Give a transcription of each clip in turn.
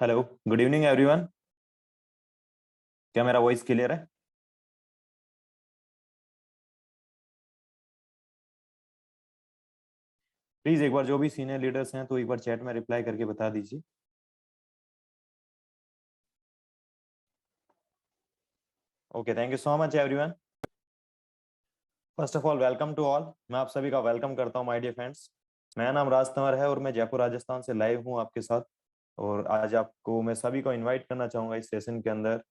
Hello, good evening everyone. क्या मेरा voice clear है? प्लीज एक बार जो भी सीनियर लीडर्स हैं तो एक बार चैट में रिप्लाई करके बता दीजिए। Okay, thank you so much everyone. First of all welcome to all. मैं आप सभी का वेलकम करता हूं माय डियर फ्रेंड्स। मेरा नाम राज तंवर है और मैं जयपुर राजस्थान से लाइव हूं आपके साथ। और आज आपको मैं सभी को इनवाइट करना चाहूंगा इस सेशन के अंदर।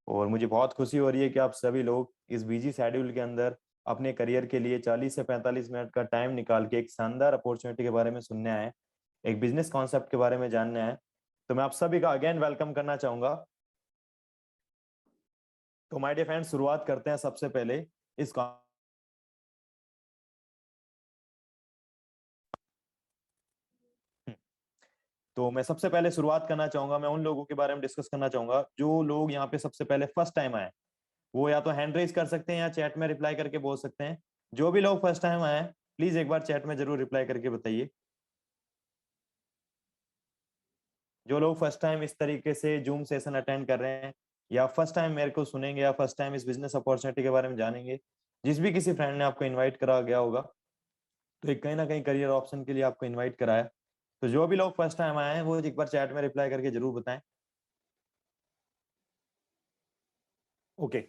और मुझे बहुत खुशी हो रही है कि आप सभी लोग इस बिजी शेड्यूल के अंदर अपने करियर के लिए 40 से 45 मिनट का टाइम निकाल के एक शानदार अपॉर्चुनिटी के बारे में सुनने आए, एक बिजनेस कॉन्सेप्ट के बारे में जानने आए। तो मैं आप सभी का अगेन वेलकम करना चाहूंगा। तो माय डियर फ्रेंड्स, शुरुआत करते हैं सबसे पहले इस तो मैं सबसे पहले शुरुआत करना चाहूंगा, मैं उन लोगों के बारे में डिस्कस करना चाहूंगा जो लोग यहाँ पे सबसे पहले फर्स्ट टाइम आए। वो या तो हैंड रेज कर सकते हैं या चैट में रिप्लाई करके बोल सकते हैं। जो भी लोग फर्स्ट टाइम आए प्लीज एक बार चैट में जरूर रिप्लाई करके बताइए। जो लोग फर्स्ट टाइम इस तरीके से जूम सेशन अटेंड कर रहे हैं या फर्स्ट टाइम मेरे को सुनेंगे या फर्स्ट टाइम इस बिजनेस अपॉर्चुनिटी के बारे में जानेंगे, जिस भी किसी फ्रेंड ने आपको इनवाइट करा गया होगा तो एक कहीं ना कहीं करियर ऑप्शन के लिए आपको इनवाइट कराया। तो जो भी लोग फर्स्ट टाइम आए हैं वो एक बार चैट में रिप्लाई करके जरूर बताएं। ओके।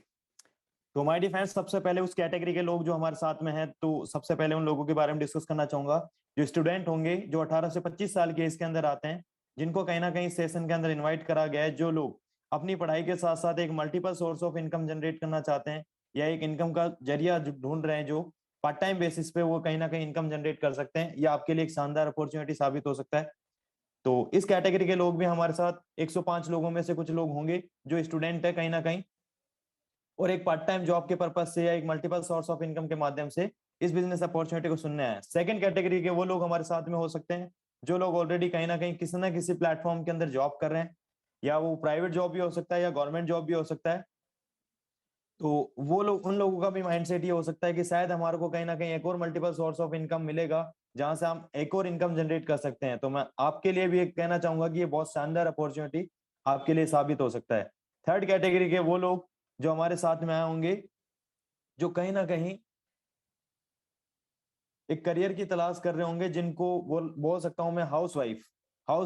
तो माय डियर फ्रेंड्स, सबसे पहले उस कैटेगरी के लोग जो हमारे साथ में हैं, तो सबसे पहले उन लोगों के बारे में डिस्कस करना चाहूंगा जो स्टूडेंट होंगे, जो 18 से 25 साल के इसके अंदर आते हैं, जिनको कहीं ना कहीं सेशन के अंदर इनवाइट करा गया है। जो लोग अपनी पढ़ाई के साथ साथ एक multiple source of income generate करना चाहते हैं या एक इनकम का जरिया ढूंढ रहे हैं, जो पार्ट टाइम बेसिस पे वो कहीं ना कहीं इनकम जनरेट कर सकते हैं, ये आपके लिए एक शानदार अपॉर्चुनिटी साबित हो सकता है। तो इस कैटेगरी के लोग भी हमारे साथ 105 लोगों में से कुछ लोग होंगे जो स्टूडेंट है कहीं ना कहीं, और एक पार्ट टाइम जॉब के पर्पज से या एक मल्टीपल सोर्स ऑफ इनकम के माध्यम से इस बिजनेस अपॉर्चुनिटी को सुनने आए। सेकंड कैटेगरी के वो लोग हमारे साथ में हो सकते हैं जो लोग ऑलरेडी कहीं ना किसी प्लेटफॉर्म के अंदर जॉब कर रहे हैं, या वो प्राइवेट जॉब भी हो सकता है या गवर्नमेंट जॉब भी हो सकता है। तो वो लोग, उन लोगों का भी माइंडसेट ये हो सकता है कि शायद हमारे को कहीं ना कहीं एक और मल्टीपल सोर्स ऑफ इनकम मिलेगा जहां से हम एक और इनकम जनरेट कर सकते हैं। तो मैं आपके लिए भी एक कहना चाहूंगा कि ये बहुत शानदार अपॉर्चुनिटी आपके लिए साबित हो सकता है। थर्ड कैटेगरी के वो लोग जो हमारे साथ में आए होंगे, जो कहीं ना कहीं एक करियर की तलाश कर रहे होंगे, जिनको बोल सकता हूं मैं हाउस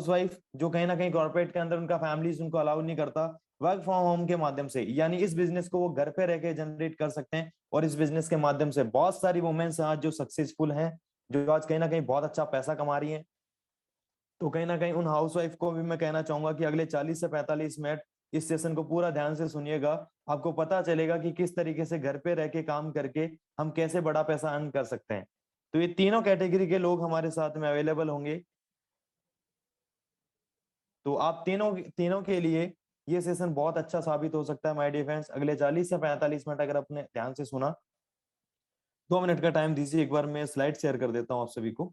वाइफ जो कहीं ना कहीं कॉर्पोरेट के अंदर उनका फैमिलीज उनको अलाउ नहीं करता वर्क फ्रॉम होम के माध्यम से, यानी इस बिजनेस को वो घर पे रह के जनरेट कर सकते हैं। और इस बिजनेस के माध्यम से बहुत सारी वुमेन्स आज जो सक्सेसफुल हैं, जो आज कहीं ना कहीं बहुत अच्छा पैसा कमा रही हैं। तो कहीं ना कहीं उन हाउसवाइफ को भी मैं कहना चाहूंगा कि अगले 40 से 45 मिनट इस सेशन को पूरा ध्यान से सुनिएगा। आपको पता चलेगा कि किस तरीके से घर पे रह के काम करके हम कैसे बड़ा पैसा अर्न कर सकते हैं। तो ये तीनों कैटेगरी के लोग हमारे साथ में अवेलेबल होंगे। तो आप तीनों तीनों के लिए ये सेशन बहुत अच्छा साबित हो सकता है माय डियर फ्रेंड्स। अगले 40 से 45 मिनट अगर अपने ध्यान से सुना, 2 मिनट का टाइम दीजिए, एक बार मैं स्लाइड शेयर कर देता हूँ आप सभी को।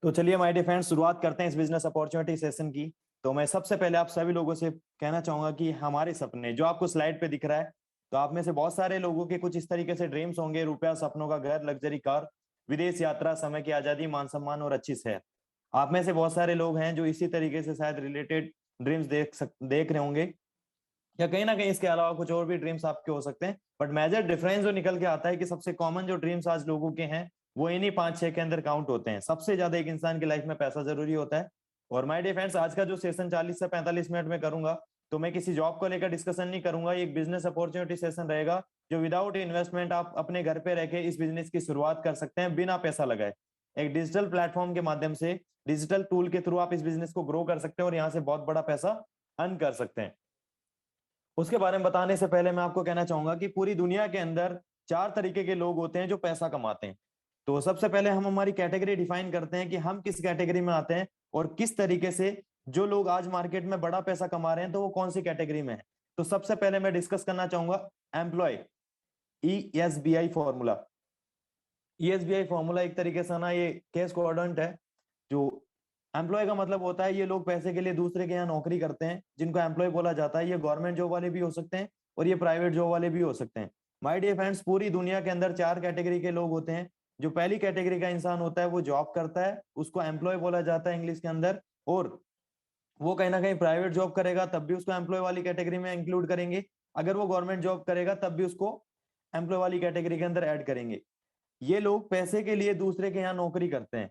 तो चलिए माय डियर फ्रेंड्स, शुरुआत करते हैं इस बिजनेस अपॉर्चुनिटी सेशन की। तो मैं सबसे पहले आप सभी लोगों से कहना चाहूंगा कि हमारे सपने जो आपको स्लाइड पे दिख रहा है, तो आप में से बहुत सारे लोगों के कुछ इस तरीके से ड्रीम्स होंगे: रुपया, सपनों का घर, लग्जरी कार, विदेश यात्रा, समय की आजादी, मान सम्मान और अच्छी सेहत। आप में से बहुत सारे लोग हैं जो इसी तरीके से शायद रिलेटेड ड्रीम्स देख रहे होंगे, या कहीं ना कहीं इसके अलावा कुछ और भी ड्रीम्स आपके हो सकते हैं। बट मेजर डिफरेंस जो निकल के आता है कि सबसे कॉमन जो ड्रीम्स आज लोगों के हैं वो इन्हीं 5-6 के अंदर काउंट होते हैं। सबसे ज्यादा एक इंसान की लाइफ में पैसा जरूरी होता है। और माय डियर फ्रेंड्स, आज का जो सेशन 40 से 45 मिनट में करूंगा, तो मैं किसी जॉब को लेकर डिस्कशन नहीं करूंगा। ये एक बिजनेस अपॉर्चुनिटी सेशन रहेगा, जो विदाउट इन्वेस्टमेंट आप अपने घर पे रह के इस बिजनेस की शुरुआत कर सकते हैं बिना पैसा लगाए। एक डिजिटल प्लेटफॉर्म के माध्यम से, डिजिटल टूल के थ्रू आप इस बिजनेस को ग्रो कर सकते हैं और यहाँ से बहुत बड़ा पैसा अर्न कर सकते हैं। उसके बारे में बताने से पहले मैं आपको कहना चाहूंगा कि पूरी दुनिया के अंदर 4 तरीके के लोग होते हैं जो पैसा कमाते हैं। तो सबसे पहले हम हमारी कैटेगरी डिफाइन करते हैं कि हम किस कैटेगरी में आते हैं और किस तरीके से जो लोग आज मार्केट में बड़ा पैसा कमा रहे हैं तो वो कौन सी कैटेगरी में है। तो सबसे पहले मैं डिस्कस करना चाहूंगा employ, ESBI formula. ESBI formula एक तरीके से ना ये केस कोऑर्डिनेट है। जो एम्प्लॉय का मतलब होता है ये लोग पैसे के लिए दूसरे के यहाँ नौकरी करते हैं, जिनको एम्प्लॉय बोला जाता है। ये गवर्नमेंट जॉब वाले भी हो सकते हैं और ये प्राइवेट जॉब वाले भी हो सकते हैं। माय डियर फ्रेंड्स, पूरी दुनिया के अंदर 4 कैटेगरी के लोग होते हैं। जो पहली कैटेगरी का इंसान होता है वो जॉब करता है, उसको एम्प्लॉय बोला जाता है इंग्लिश के अंदर। और वो कहीं ना कहीं प्राइवेट जॉब करेगा तब भी उसको एम्प्लॉय वाली कैटेगरी में इंक्लूड करेंगे। अगर वो गवर्नमेंट जॉब करेगा तब भी उसको एम्प्लॉय वाली कैटेगरी के अंदर ऐड करेंगे। ये लोग पैसे के लिए दूसरे के यहाँ नौकरी करते हैं।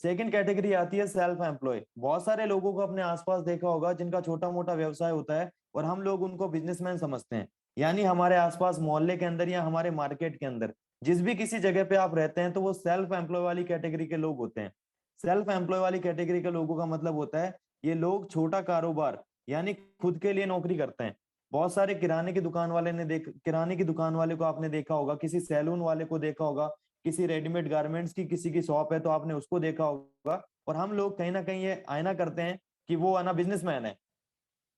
सेकंड कैटेगरी आती है सेल्फ एम्प्लॉय। बहुत सारे लोगों को अपने आसपास देखा होगा जिनका छोटा मोटा व्यवसाय होता है और हम लोग उनको बिजनेसमैन समझते हैं। यानी हमारे आसपास मोहल्ले के अंदर या हमारे मार्केट के अंदर जिस भी किसी जगह पे आप रहते हैं तो वो सेल्फ एम्प्लॉय वाली कैटेगरी के लोग होते हैं। सेल्फ एम्प्लॉय वाली कैटेगरी के लोगों का मतलब होता है ये लोग छोटा कारोबार यानी खुद के लिए नौकरी करते हैं। बहुत सारे किराने की दुकान वाले को आपने देखा होगा, किसी सैलून वाले को देखा होगा, किसी रेडीमेड गारमेंट्स की किसी की शॉप है तो आपने उसको देखा होगा। और हम लोग कहीं ना कहीं ये आईना करते हैं कि वो आना बिजनेसमैन है।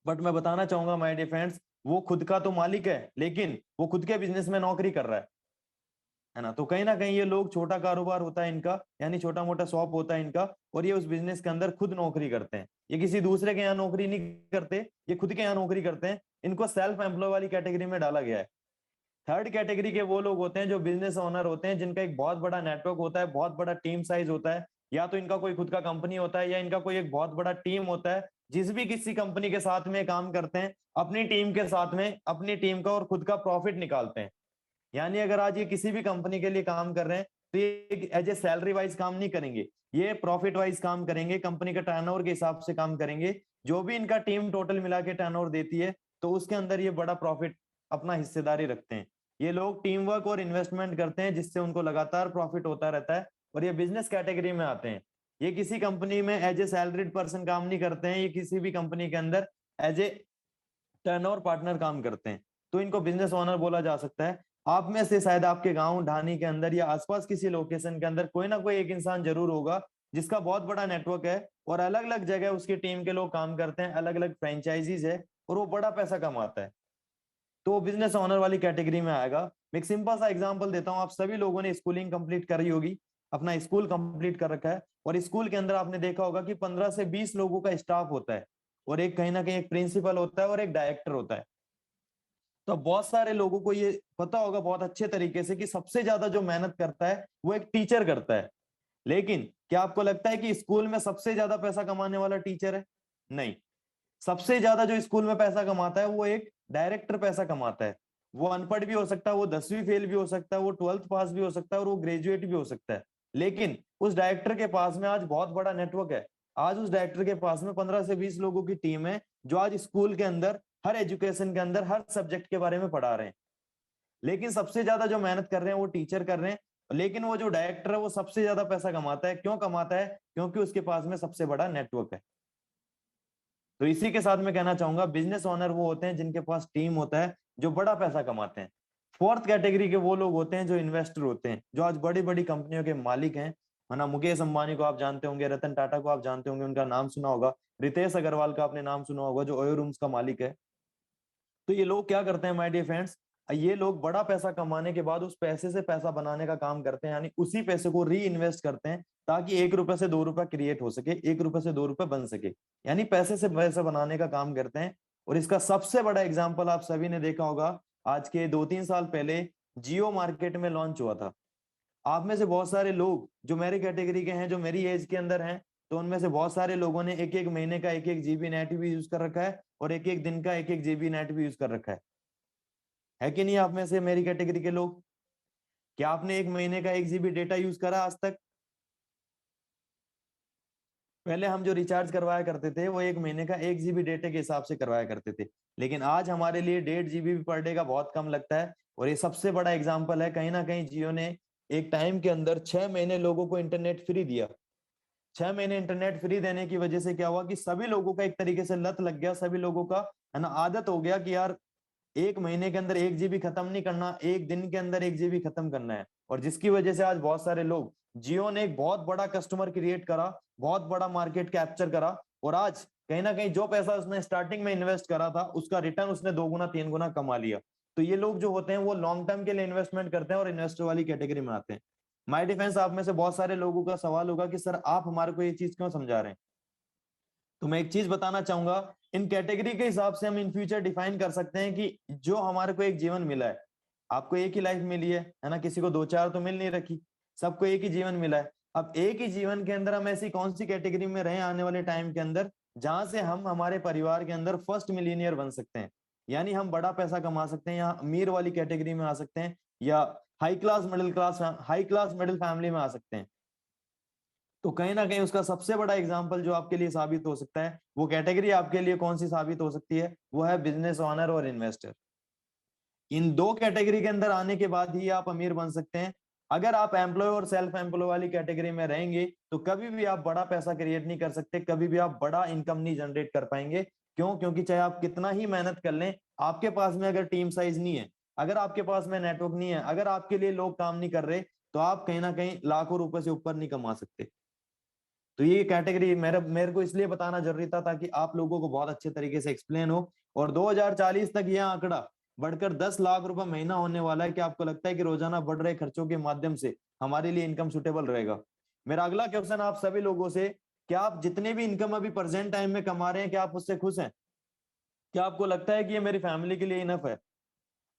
बट मैं बताना चाहूंगा माय डियर फ्रेंड्स, वो खुद का तो मालिक है लेकिन वो खुद के बिजनेस में नौकरी कर रहा है ना। तो कहीं ना कहीं ये लोग छोटा कारोबार होता है इनका, यानी छोटा मोटा शॉप होता है इनका, और ये उस बिजनेस के अंदर खुद नौकरी करते हैं। ये किसी दूसरे के यहाँ नौकरी नहीं करते, ये खुद के यहाँ नौकरी करते हैं। इनको सेल्फ एम्प्लॉय वाली कैटेगरी में डाला गया है। थर्ड कैटेगरी के वो लोग होते हैं जो बिजनेस ओनर होते हैं, जिनका एक बहुत बड़ा नेटवर्क होता है, बहुत बड़ा टीम साइज होता है। या तो इनका कोई खुद का कंपनी होता है या इनका कोई एक बहुत बड़ा टीम होता है। जिस भी किसी कंपनी के साथ में काम करते हैं, अपनी टीम के साथ में अपनी टीम का और खुद का प्रॉफिट निकालते हैं। यानी अगर आज ये किसी भी कंपनी के लिए काम कर रहे हैं तो ये एज ए सैलरी वाइज काम नहीं करेंगे, ये प्रॉफिट वाइज काम करेंगे, कंपनी का टर्नओवर के हिसाब से काम करेंगे। जो भी इनका टीम टोटल मिला के टर्नओवर देती है तो उसके अंदर ये बड़ा प्रॉफिट अपना हिस्सेदारी रखते हैं। ये लोग टीम वर्क और इन्वेस्टमेंट करते हैं जिससे उनको लगातार प्रॉफिट होता रहता है और ये बिजनेस कैटेगरी में आते हैं। ये किसी कंपनी में एज ए सैलरीड पर्सन काम नहीं करते हैं, ये किसी भी कंपनी के अंदर एज ए टर्नओवर पार्टनर काम करते हैं। तो इनको बिजनेस ओनर बोला जा सकता है। आप में से शायद आपके गांव ढानी के अंदर या आसपास किसी लोकेशन के अंदर कोई ना कोई एक इंसान जरूर होगा जिसका बहुत बड़ा नेटवर्क है और अलग अलग जगह उसकी टीम के लोग काम करते हैं, अलग अलग फ्रेंचाइजीज है और वो बड़ा पैसा कमाता है। तो वो बिजनेस ओनर वाली कैटेगरी में आएगा। मैं एक सिंपल सा एग्जांपल देता हूँ। आप सभी लोगों ने स्कूलिंग कंप्लीट करी होगी, अपना स्कूल कंप्लीट कर रखा है, और स्कूल के अंदर आपने देखा होगा कि 15 से 20 लोगों का स्टाफ होता है और एक कहीं ना कहीं एक प्रिंसिपल होता है और एक डायरेक्टर होता है। तो बहुत सारे लोगों को ये पता होगा बहुत अच्छे तरीके से कि सबसे ज्यादा जो मेहनत करता है वो एक टीचर करता है। लेकिन क्या आपको लगता है कि स्कूल में सबसे ज्यादा पैसा कमाने वाला टीचर है? नहीं। सबसे ज्यादा जो स्कूल में पैसा कमाता है वो एक डायरेक्टर पैसा कमाता है। वो अनपढ़ भी हो सकता है, वो 10वीं फेल भी हो सकता है, वो 12th पास भी हो सकता है और वो ग्रेजुएट भी हो सकता है। लेकिन उस डायरेक्टर के पास में आज बहुत बड़ा नेटवर्क है। आज उस डायरेक्टर के पास में 15 से 20 लोगों की टीम है जो आज स्कूल के अंदर हर एजुकेशन के अंदर हर सब्जेक्ट के बारे में पढ़ा रहे हैं। लेकिन सबसे ज्यादा जो मेहनत कर रहे हैं वो टीचर कर रहे हैं। लेकिन वो जो डायरेक्टर है वो सबसे ज्यादा पैसा कमाता है। क्यों कमाता है? क्योंकि उसके पास में सबसे बड़ा नेटवर्क है। तो इसी के साथ मैं कहना चाहूंगा बिजनेस ओनर वो होते हैं जिनके पास टीम होता है, जो बड़ा पैसा कमाते हैं। फोर्थ कैटेगरी के वो लोग होते हैं जो इन्वेस्टर होते हैं, जो आज बड़ी बड़ी कंपनियों के मालिक हैं। है ना, मुकेश अंबानी को आप जानते होंगे, रतन टाटा को आप जानते होंगे, उनका नाम सुना होगा। रितेश अग्रवाल का आपने नाम सुना होगा जो ओयो रूम्स का मालिक है। तो ये लोग क्या करते हैं माय डियर फ्रेंड्स, ये लोग बड़ा पैसा कमाने के बाद उस पैसे से पैसा बनाने का काम करते हैं, यानी उसी पैसे को री इन्वेस्ट करते हैं ताकि 1 रुपए से 2 रुपए क्रिएट हो सके, 1 रुपए से 2 रुपए बन सके। यानी पैसे से पैसा बनाने का काम करते हैं। और इसका सबसे बड़ा एग्जाम्पल आप सभी ने देखा होगा, आज के 2-3 साल पहले जियो मार्केट में लॉन्च हुआ था। आप में से बहुत सारे लोग जो मेरी कैटेगरी के हैं, जो मेरी एज के अंदर हैं, तो उनमें से बहुत सारे लोगों ने एक एक महीने का एक एक जीबी नेट भी यूज कर रखा है और एक एक दिन का एक एक जीबी नेट भी यूज कर रखा है कि नहीं? आप में से मेरी कैटेगरी के लोग, क्या आपने एक महीने का एक जीबी डेटा यूज करा आज तक? पहले हम जो रिचार्ज करवाया करते थे वो एक महीने का एक जीबी डेटा के हिसाब से करवाया करते थे, लेकिन आज हमारे लिए 1.5 जीबी पर डे का बहुत कम लगता है। और ये सबसे बड़ा एग्जाम्पल है, कहीं ना कहीं जियो ने एक टाइम के अंदर 6 महीने लोगों को इंटरनेट फ्री दिया। 6 महीने इंटरनेट फ्री देने की वजह से क्या हुआ कि सभी लोगों का एक तरीके से लत लग गया, सभी लोगों का है ना आदत हो गया कि यार एक महीने के अंदर एक जीबी खत्म नहीं करना, एक दिन के अंदर एक जीबी खत्म करना है। और जिसकी वजह से आज बहुत सारे लोग, जियो ने एक बहुत बड़ा कस्टमर क्रिएट करा, बहुत बड़ा मार्केट कैप्चर करा, और आज कहीं ना कहीं जो पैसा उसने स्टार्टिंग में इन्वेस्ट करा था उसका रिटर्न उसने 2 गुना 3 गुना कमा लिया। तो ये लोग जो होते हैं वो लॉन्ग टर्म के लिए इन्वेस्टमेंट करते हैं और इन्वेस्टर वाली कैटेगरी में आते हैं। माय डिफेंस, आप में से बहुत सारे लोगों का सवाल होगा कि सर आप हमारे को ये चीज क्यों समझा रहे हैं? तो मैं एक चीज बताना चाहूंगा, इन कैटेगरी के हिसाब से हम इन फ्यूचर डिफाइन कर सकते हैं कि जो हमारे को एक जीवन मिला है, आपको एक ही लाइफ मिली है ना, किसी को दो चार तो मिल नहीं रखी, सबको एक ही जीवन मिला है। अब एक ही जीवन के अंदर हम ऐसी कौन सी कैटेगरी में रहे आने वाले टाइम के अंदर जहां से हम हमारे परिवार के अंदर फर्स्ट मिलीनियर बन सकते हैं, यानी हम बड़ा पैसा कमा सकते हैं, या अमीर वाली कैटेगरी में आ सकते हैं, या हाई क्लास मिडिल फैमिली में आ सकते हैं। तो कहीं ना कहीं उसका सबसे बड़ा एग्जाम्पल जो आपके लिए साबित हो सकता है, वो कैटेगरी आपके लिए कौन सी साबित हो सकती है, वो है बिजनेस ओनर और इन्वेस्टर। इन दो कैटेगरी के अंदर आने के बाद ही आप अमीर बन सकते हैं। अगर आप एम्प्लॉय और सेल्फ एम्प्लॉय वाली कैटेगरी में रहेंगे तो कभी भी आप बड़ा पैसा क्रिएट नहीं कर सकते, कभी भी आप बड़ा इनकम नहीं जनरेट कर पाएंगे। क्यों? क्योंकि चाहे आप कितना ही मेहनत कर लें, आपके पास में अगर टीम साइज नहीं है, अगर आपके पास में नेटवर्क नहीं है, अगर आपके लिए लोग काम नहीं कर रहे, तो आप कहीं ना कहीं लाखों रुपए से ऊपर नहीं कमा सकते। तो ये कैटेगरी मेरे मेरे को इसलिए बताना जरूरी था ताकि आप लोगों को बहुत अच्छे तरीके से एक्सप्लेन हो। और 2040 तक यह आंकड़ा बढ़कर 10 लाख रुपए महीना होने वाला है। क्या आपको लगता है कि रोजाना बढ़ रहे खर्चों के माध्यम से हमारे लिए इनकम सुटेबल रहेगा? मेरा अगला क्वेश्चन आप सभी लोगों से, क्या आप जितने भी इनकम अभी प्रेजेंट टाइम में कमा रहे हैं, क्या आप उससे खुश हैं? क्या आपको लगता है कि ये मेरी फैमिली के लिए इनफ है?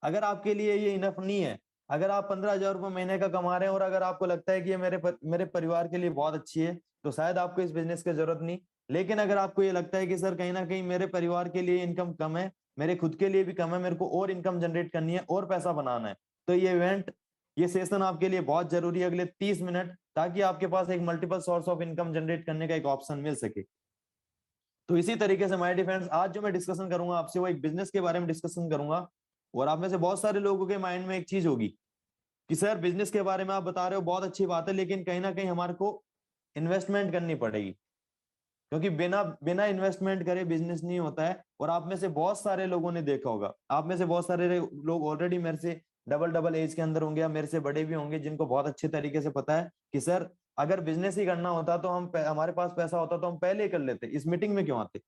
अगर आपके लिए ये इनफ नहीं है, अगर आप 15,000 रुपये महीने का कमा रहे हैं और अगर आपको लगता है कि ये मेरे परिवार के लिए बहुत अच्छी है, तो शायद आपको इस बिजनेस की जरूरत नहीं। लेकिन अगर आपको ये लगता है कि सर कहीं ना कहीं मेरे परिवार के लिए इनकम कम है, मेरे खुद के लिए भी कम है, मेरे को और इनकम जनरेट करनी है और पैसा बनाना है, तो ये सेशन आपके लिए बहुत जरूरी है अगले 30 मिनट, ताकि आपके पास एक multiple source of income generate करने का एक ऑप्शन मिल सके। तो इसी तरीके से माय डिफेंस, आज जो मैं डिस्कशन करूंगा आपसे वो एक बिजनेस के बारे में डिस्कशन करूंगा। और आप में से बहुत सारे लोगों के माइंड में एक चीज होगी कि सर बिजनेस के बारे में आप बता रहे हो, बहुत अच्छी बात है, लेकिन कहीं ना कहीं हमारे को इन्वेस्टमेंट करनी पड़ेगी, क्योंकि बिना बिना इन्वेस्टमेंट करे बिजनेस नहीं होता है। और आप में से बहुत सारे लोगों ने देखा होगा, आप में से बहुत सारे लोग ऑलरेडी मेरे से डबल डबल एज के अंदर होंगे या मेरे से बड़े भी होंगे, जिनको बहुत अच्छे तरीके से पता है कि सर अगर बिजनेस ही करना होता तो हमारे पास पैसा होता तो हम पहले ही कर लेते, इस मीटिंग में क्यों आते?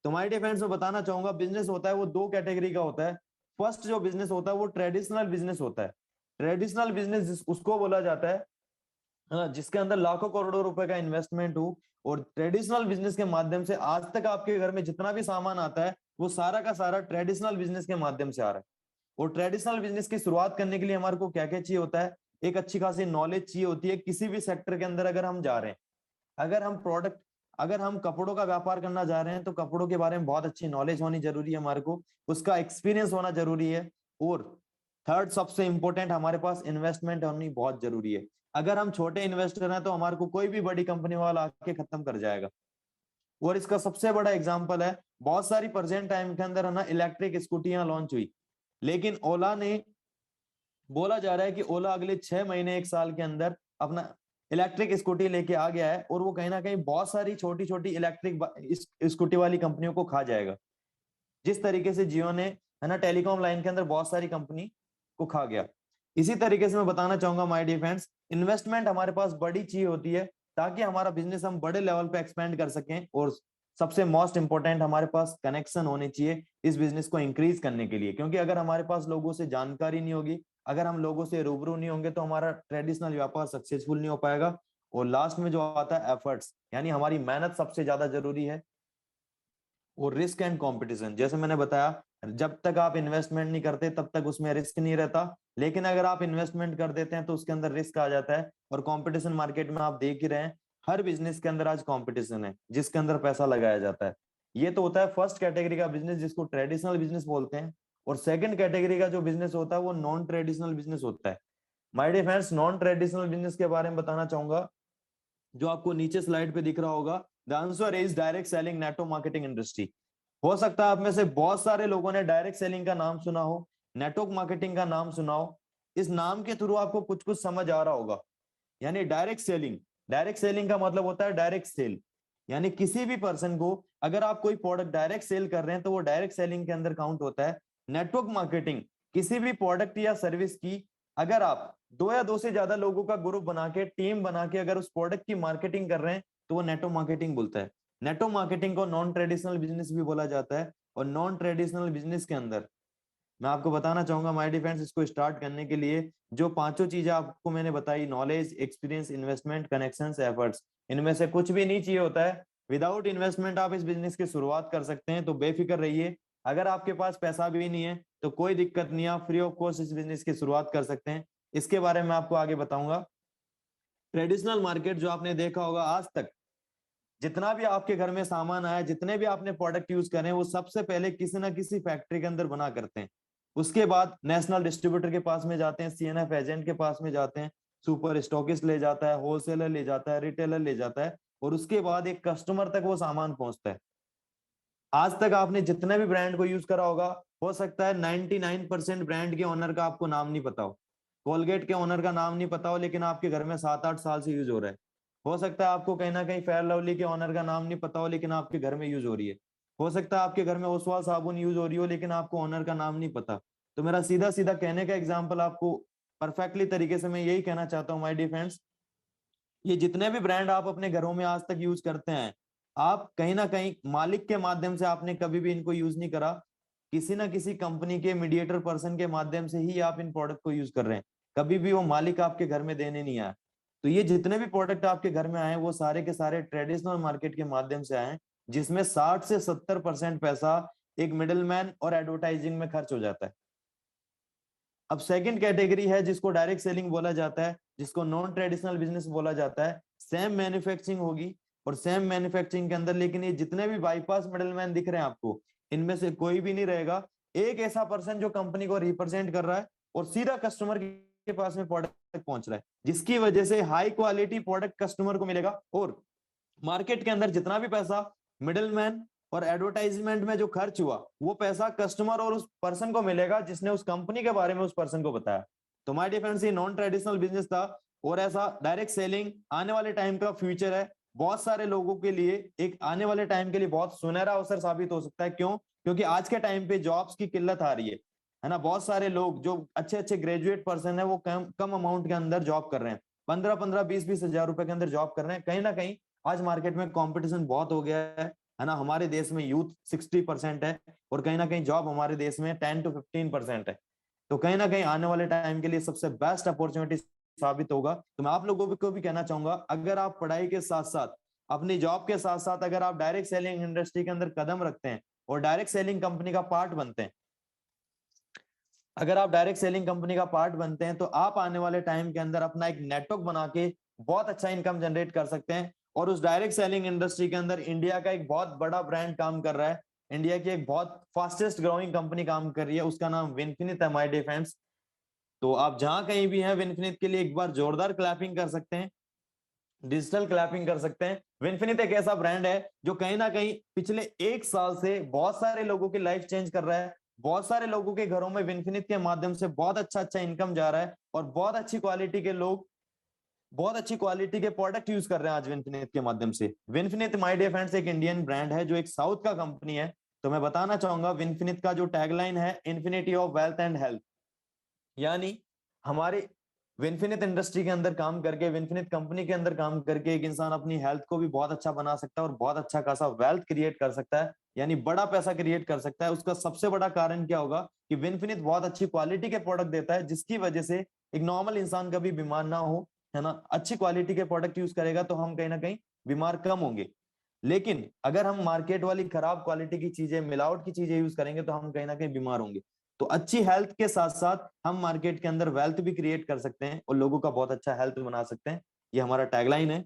तो माय डियर फ्रेंड्स, मैं बताना चाहूंगा बिजनेस होता है वो दो कैटेगरी का होता है। फर्स्ट जो बिजनेस होता है वो ट्रेडिशनल बिजनेस होता है। ट्रेडिशनल बिजनेस उसको बोला जाता है जिसके अंदर लाखों करोड़ों रुपए का इन्वेस्टमेंट हो। और ट्रेडिशनल बिजनेस के माध्यम से आज तक आपके घर में जितना भी सामान आता है वो सारा का सारा ट्रेडिशनल बिजनेस के माध्यम से आ रहा है। और ट्रेडिशनल बिजनेस की शुरुआत करने के लिए हमारे को क्या क्या चाहिए होता है? एक अच्छी खासी नॉलेज चाहिए होती है। किसी भी सेक्टर के अंदर अगर हम जा रहे हैं, अगर हम प्रोडक्ट अगर हम कपड़ों का व्यापार करना जा रहे हैं, तो कपड़ों के बारे में बहुत अच्छी नॉलेज होनी जरूरी है हमारे को, उसका एक्सपीरियंस होना जरूरी है। और थर्ड सबसे इंपॉर्टेंट, हमारे पास इन्वेस्टमेंट होनी बहुत जरूरी है। अगर हम छोटे इन्वेस्टर हैं तो हमारे को कोई भी बड़ी कंपनी वाला आके खत्म कर जाएगा। और इसका सबसे बड़ा एग्जांपल है, बहुत सारी प्रेजेंट टाइम के अंदर है ना इलेक्ट्रिक स्कूटियां लॉन्च हुई, लेकिन ओला ने, बोला जा रहा है कि ओला अगले 6 महीने एक साल के अंदर अपना इलेक्ट्रिक स्कूटी लेके आ गया है, और वो कहीं ना कहीं बहुत सारी छोटी छोटी इलेक्ट्रिक स्कूटी वाली कंपनियों को खा जाएगा, जिस तरीके से जियो ने है ना टेलीकॉम लाइन के अंदर बहुत सारी कंपनी को खा गया। इसी तरीके से मैं बताना चाहूंगा माय डियर फ्रेंड्स, इन्वेस्टमेंट हमारे पास बड़ी चीज होती है ताकि हमारा बिजनेस हम बड़े लेवल पे एक्सपेंड कर सकें। और सबसे मोस्ट इंपॉर्टेंट, हमारे पास कनेक्शन होने चाहिए इस बिजनेस को इंक्रीज करने के लिए, क्योंकि अगर हमारे पास लोगों से जानकारी नहीं होगी, अगर हम लोगों से रूबरू नहीं होंगे, तो हमारा ट्रेडिशनल व्यापार सक्सेसफुल नहीं हो पाएगा। और लास्ट में जो आता है एफर्ट्स, यानी हमारी मेहनत सबसे ज्यादा जरूरी है। और रिस्क एंड कंपटीशन, जैसे मैंने बताया, जब तक आप इन्वेस्टमेंट नहीं करते तब तक उसमें रिस्क नहीं रहता, लेकिन अगर आप इन्वेस्टमेंट कर देते हैं तो उसके अंदर रिस्क आ जाता है। और कंपटीशन मार्केट में आप देख ही रहे हैं, हर बिजनेस के अंदर आज कंपटीशन है जिसके अंदर पैसा लगाया जाता है। ये तो होता है फर्स्ट कैटेगरी का बिजनेस जिसको ट्रेडिशनल बिजनेस बोलते हैं। और सेकंड कैटेगरी का जो बिजनेस होता है वो नॉन ट्रेडिशनल बिजनेस होता है। My dear friends, non traditional business के बारे में बताना चाहूंगा, जो आपको नीचे स्लाइड पे दिख रहा होगा। The answer is direct selling, network marketing industry. हो सकता है आप में से बहुत सारे लोगों ने डायरेक्ट सेलिंग का नाम सुना हो, नेटवर्क मार्केटिंग का नाम सुना हो। इस नाम के थ्रू आपको कुछ कुछ समझ आ रहा होगा। यानी डायरेक्ट सेलिंग, डायरेक्ट सेलिंग का मतलब होता है डायरेक्ट सेल। यानी किसी भी पर्सन को अगर आप कोई प्रोडक्ट डायरेक्ट सेल कर रहे हैं तो वो डायरेक्ट सेलिंग के अंदर काउंट होता है। नेटवर्क मार्केटिंग, किसी भी प्रोडक्ट या सर्विस की अगर आप दो या दो से ज्यादा लोगों का ग्रुप बना के, टीम बना के अगर उस प्रोडक्ट की मार्केटिंग कर रहे हैं तो वो नेटवर्क मार्केटिंग बोलता है। नेटवर्क मार्केटिंग को नॉन ट्रेडिशनल बिजनेस भी बोला जाता है। और नॉन ट्रेडिशनल बिजनेस के अंदर मैं आपको बताना चाहूंगा माय डिफेंस, इसको स्टार्ट करने के लिए जो पांचों चीजें आपको मैंने बताई, knowledge, experience, investment, connections, efforts, इनमें से कुछ भी नहीं चाहिए होता है। विदाउट इन्वेस्टमेंट आप इस बिजनेस की शुरुआत कर सकते हैं, तो बेफिक्र रहिए। अगर आपके पास पैसा भी नहीं है तो कोई दिक्कत नहीं है, आप फ्री ऑफ कॉस्ट इस बिजनेस की शुरुआत कर सकते हैं। इसके बारे में आपको आगे बताऊंगा। ट्रेडिशनल मार्केट जो आपने देखा होगा आज तक, जितना भी आपके घर में सामान आया, जितने भी आपने प्रोडक्ट यूज करे वो सबसे पहले किसी ना किसी फैक्ट्री के अंदर बना करते हैं। उसके बाद नेशनल डिस्ट्रीब्यूटर के पास में जाते हैं, सीएनएफ एजेंट के पास में जाते हैं, सुपर स्टॉकिस्ट ले जाता है, होलसेलर ले जाता है, रिटेलर ले जाता है, और उसके बाद एक कस्टमर तक वो सामान पहुंचता है। आज तक आपने जितने भी ब्रांड को यूज करा होगा, हो सकता है 99% ब्रांड के ओनर का आपको नाम नहीं पता हो। कोलगेट के ओनर का नाम नहीं पता हो लेकिन आपके घर में 7-8 साल से यूज हो रहा है। हो सकता है आपको कहीं ना कहीं फेयर लवली के ओनर का नाम नहीं पता हो लेकिन आपके घर में यूज हो रही है। हो सकता है आपके घर में ओसवाल साबुन यूज हो रही हो लेकिन आपको ओनर का नाम नहीं पता। तो मेरा सीधा सीधा कहने का एग्जाम्पल आपको परफेक्टली तरीके से मैं यही कहना चाहता हूँ माय डियर फ्रेंड्स, ये जितने भी ब्रांड आप अपने घरों में आज तक यूज करते हैं, आप कहीं ना कहीं मालिक के माध्यम से आपने कभी भी इनको यूज नहीं करा। किसी ना किसी कंपनी के मीडिएटर पर्सन के माध्यम से ही आप इन प्रोडक्ट को यूज कर रहे हैं। कभी भी वो मालिक आपके घर में देने नहीं आया। तो ये जितने भी प्रोडक्ट आपके घर में आए वो सारे के सारे ट्रेडिशनल मार्केट के माध्यम से आए, जिसमें 60 से 70% पैसा एक मिडिलमैन और एडवर्टाइजिंग में खर्च हो जाता है। अब सेकंड कैटेगरी है जिसको डायरेक्ट सेलिंग बोला जाता है, जिसको नॉन ट्रेडिशनल बिजनेस बोला जाता है। सेम मैन्युफैक्चरिंग होगी और सेम मैन्युफैक्चरिंग के अंदर, लेकिन ये जितने भी बाईपास मिडिलमैन दिख रहे हैं आपको, इनमें से कोई भी नहीं रहेगा। एक ऐसा पर्सन जो कंपनी को रिप्रेजेंट कर रहा है और सीधा कस्टमर के पास में प्रोडक्ट पहुंच रहा है, जिसकी वजह से हाई क्वालिटी प्रोडक्ट कस्टमर को मिलेगा। और मार्केट के अंदर जितना भी पैसा मिडिलमैन और एडवर्टाइजमेंट में जो खर्च हुआ वो पैसा कस्टमर और उस पर्सन को मिलेगा जिसने उस कंपनी के बारे में उस पर्सन को बताया। तो माय डियर फ्रेंड्स, ये नॉन ट्रेडिशनल बिजनेस था और ऐसा डायरेक्ट सेलिंग आने वाले टाइम का फ्यूचर है। बहुत सारे लोगों के लिए एक आने वाले टाइम के लिए बहुत सुनहरा अवसर साबित हो सकता है। क्यों? क्योंकि आज के टाइम पे जॉब्स की किल्लत आ रही है ना। बहुत सारे लोग जो अच्छे अच्छे ग्रेजुएट पर्सन है वो कम कम अमाउंट के अंदर जॉब कर रहे हैं, 15-15, 20-20 हजार रुपए के अंदर जॉब कर रहे हैं। कहीं ना कहीं आज मार्केट में कंपटीशन बहुत हो गया है ना। हमारे देश में यूथ 60% है और कहीं ना कहीं जॉब हमारे देश में 10 to 15% है। तो कहीं ना कहीं आने वाले टाइम के लिए सबसे बेस्ट अपॉर्चुनिटी साबित होगा। तो मैं आप लोगों को भी कहना चाहूंगा, अगर आप पढ़ाई के साथ साथ अपनी जॉब के साथ साथ अगर आप डायरेक्ट सेलिंग इंडस्ट्री के अंदर कदम रखते हैं और डायरेक्ट सेलिंग कंपनी का पार्ट बनते हैं, अगर आप डायरेक्ट सेलिंग कंपनी का पार्ट बनते हैं तो आप आने वाले टाइम के अंदर अपना एक नेटवर्क बना के बहुत अच्छा इनकम जनरेट कर सकते हैं। और उस डायरेक्ट सेलिंग इंडस्ट्री के अंदर इंडिया का एक बहुत बड़ा ब्रांड काम कर रहा है, इंडिया की एक बहुत फास्टेस्ट ग्रोइंग कंपनी काम कर रही है, उसका नाम विनफिनिट है माय डियर फ्रेंड्स। तो आप जहां कहीं भी हैं विनफिनिट के लिए एक बार जोरदार क्लैपिंग कर सकते हैं, डिजिटल क्लैपिंग कर सकते हैं। विनफिनिट एक ऐसा ब्रांड है जो कहीं ना कहीं पिछले 1 साल से बहुत सारे लोगों की लाइफ चेंज कर रहा है। बहुत सारे लोगों के घरों में विनफिनिट के माध्यम से बहुत अच्छा अच्छा इनकम जा रहा है और बहुत अच्छी क्वालिटी के लोग बहुत अच्छी क्वालिटी के प्रोडक्ट यूज कर रहे हैं आज विनफिनिट के माध्यम से। विनफिनिट माय डियर फ्रेंड्स एक इंडियन ब्रांड है जो एक साउथ का कंपनी है। तो मैं बताना चाहूंगा विनफिनिट का जो टैगलाइन है, infinity of wealth and health. यानी हमारे विनफिनिट इंडस्ट्री के अंदर काम करके, विनफिनिट कंपनी के अंदर काम करके एक इंसान अपनी हेल्थ को भी बहुत अच्छा बना सकता है और बहुत अच्छा खासा वेल्थ क्रिएट कर सकता है, यानी बड़ा पैसा क्रिएट कर सकता है। उसका सबसे बड़ा कारण क्या होगा कि विनफिनिट बहुत अच्छी क्वालिटी के प्रोडक्ट देता है, जिसकी वजह से एक नॉर्मल इंसान कभी बीमार ना हो, है ना। अच्छी क्वालिटी के प्रोडक्ट यूज करेगा तो हम कहीं ना कहीं बीमार कम होंगे। लेकिन अगर हम मार्केट वाली खराब क्वालिटी की चीजें, मिलावट की चीजें यूज करेंगे तो हम कहीं ना कहीं बीमार होंगे। तो अच्छी हेल्थ के साथ साथ हम मार्केट के अंदर वेल्थ भी क्रिएट कर सकते हैं और लोगों का बहुत अच्छा हेल्थ बना सकते हैं। ये हमारा टैगलाइन है।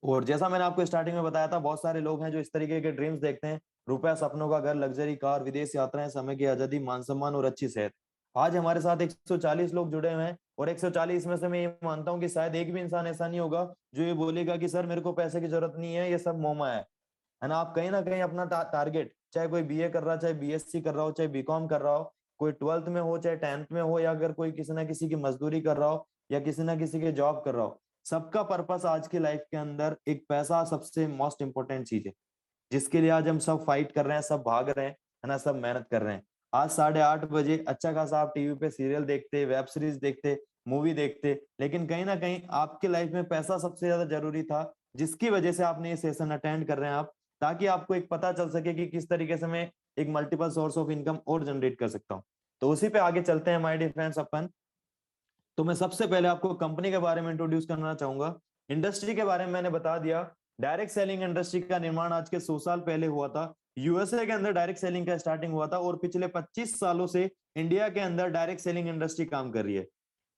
और जैसा मैंने आपको स्टार्टिंग में बताया था, बहुत सारे लोग हैं जो इस तरीके के ड्रीम्स देखते हैं, रुपया, सपनों का घर, लग्जरी कार, विदेश यात्राएं, समय की आजादी, मान सम्मान और अच्छी सेहत। आज हमारे साथ 140 लोग जुड़े हुए हैं, और 140 में से मैं ये मानता हूँ कि शायद एक भी इंसान ऐसा नहीं होगा जो ये बोलेगा कि सर मेरे को पैसे की जरूरत नहीं है, ये सब मोह माया है ना। आप कहीं ना कहीं अपना टारगेट, चाहे कोई बीए कर रहा, चाहे बीएससी कर रहा हो, चाहे बीकॉम कर रहा हो, कोई 12th में हो, चाहे 10th में हो, या अगर कोई किसी ना किसी की मजदूरी कर रहा हो, या किसी ना किसी के जॉब कर रहा हो, सबका पर्पस आज की लाइफ के अंदर एक पैसा सबसे मोस्ट इंपॉर्टेंट चीज है, जिसके लिए आज हम सब फाइट कर रहे हैं, सब भाग रहे हैं, है ना, सब मेहनत कर रहे हैं। आज 8:30 बजे अच्छा खासा आप टीवी पे सीरियल देखते, वेब सीरीज देखते, मूवी देखते, लेकिन कहीं ना कहीं आपके लाइफ में पैसा सबसे ज्यादा जरूरी था, जिसकी वजह से आपने ये सेशन अटेंड कर रहे हैं आप, ताकि आपको एक पता चल सके कि किस तरीके से मैं एक मल्टीपल सोर्स ऑफ इनकम और जनरेट कर सकता हूँ। तो उसी पे आगे चलते हैं माय डियर फ्रेंड्स अपन। तो मैं सबसे पहले आपको कंपनी के बारे में इंट्रोड्यूस करना चाहूंगा। इंडस्ट्री के बारे में मैंने बता दिया। डायरेक्ट सेलिंग इंडस्ट्री का निर्माण आज के 100 साल पहले हुआ था। यूएसए के अंदर डायरेक्ट सेलिंग का स्टार्टिंग हुआ था, और पिछले 25 सालों से इंडिया के अंदर डायरेक्ट सेलिंग इंडस्ट्री काम कर रही है।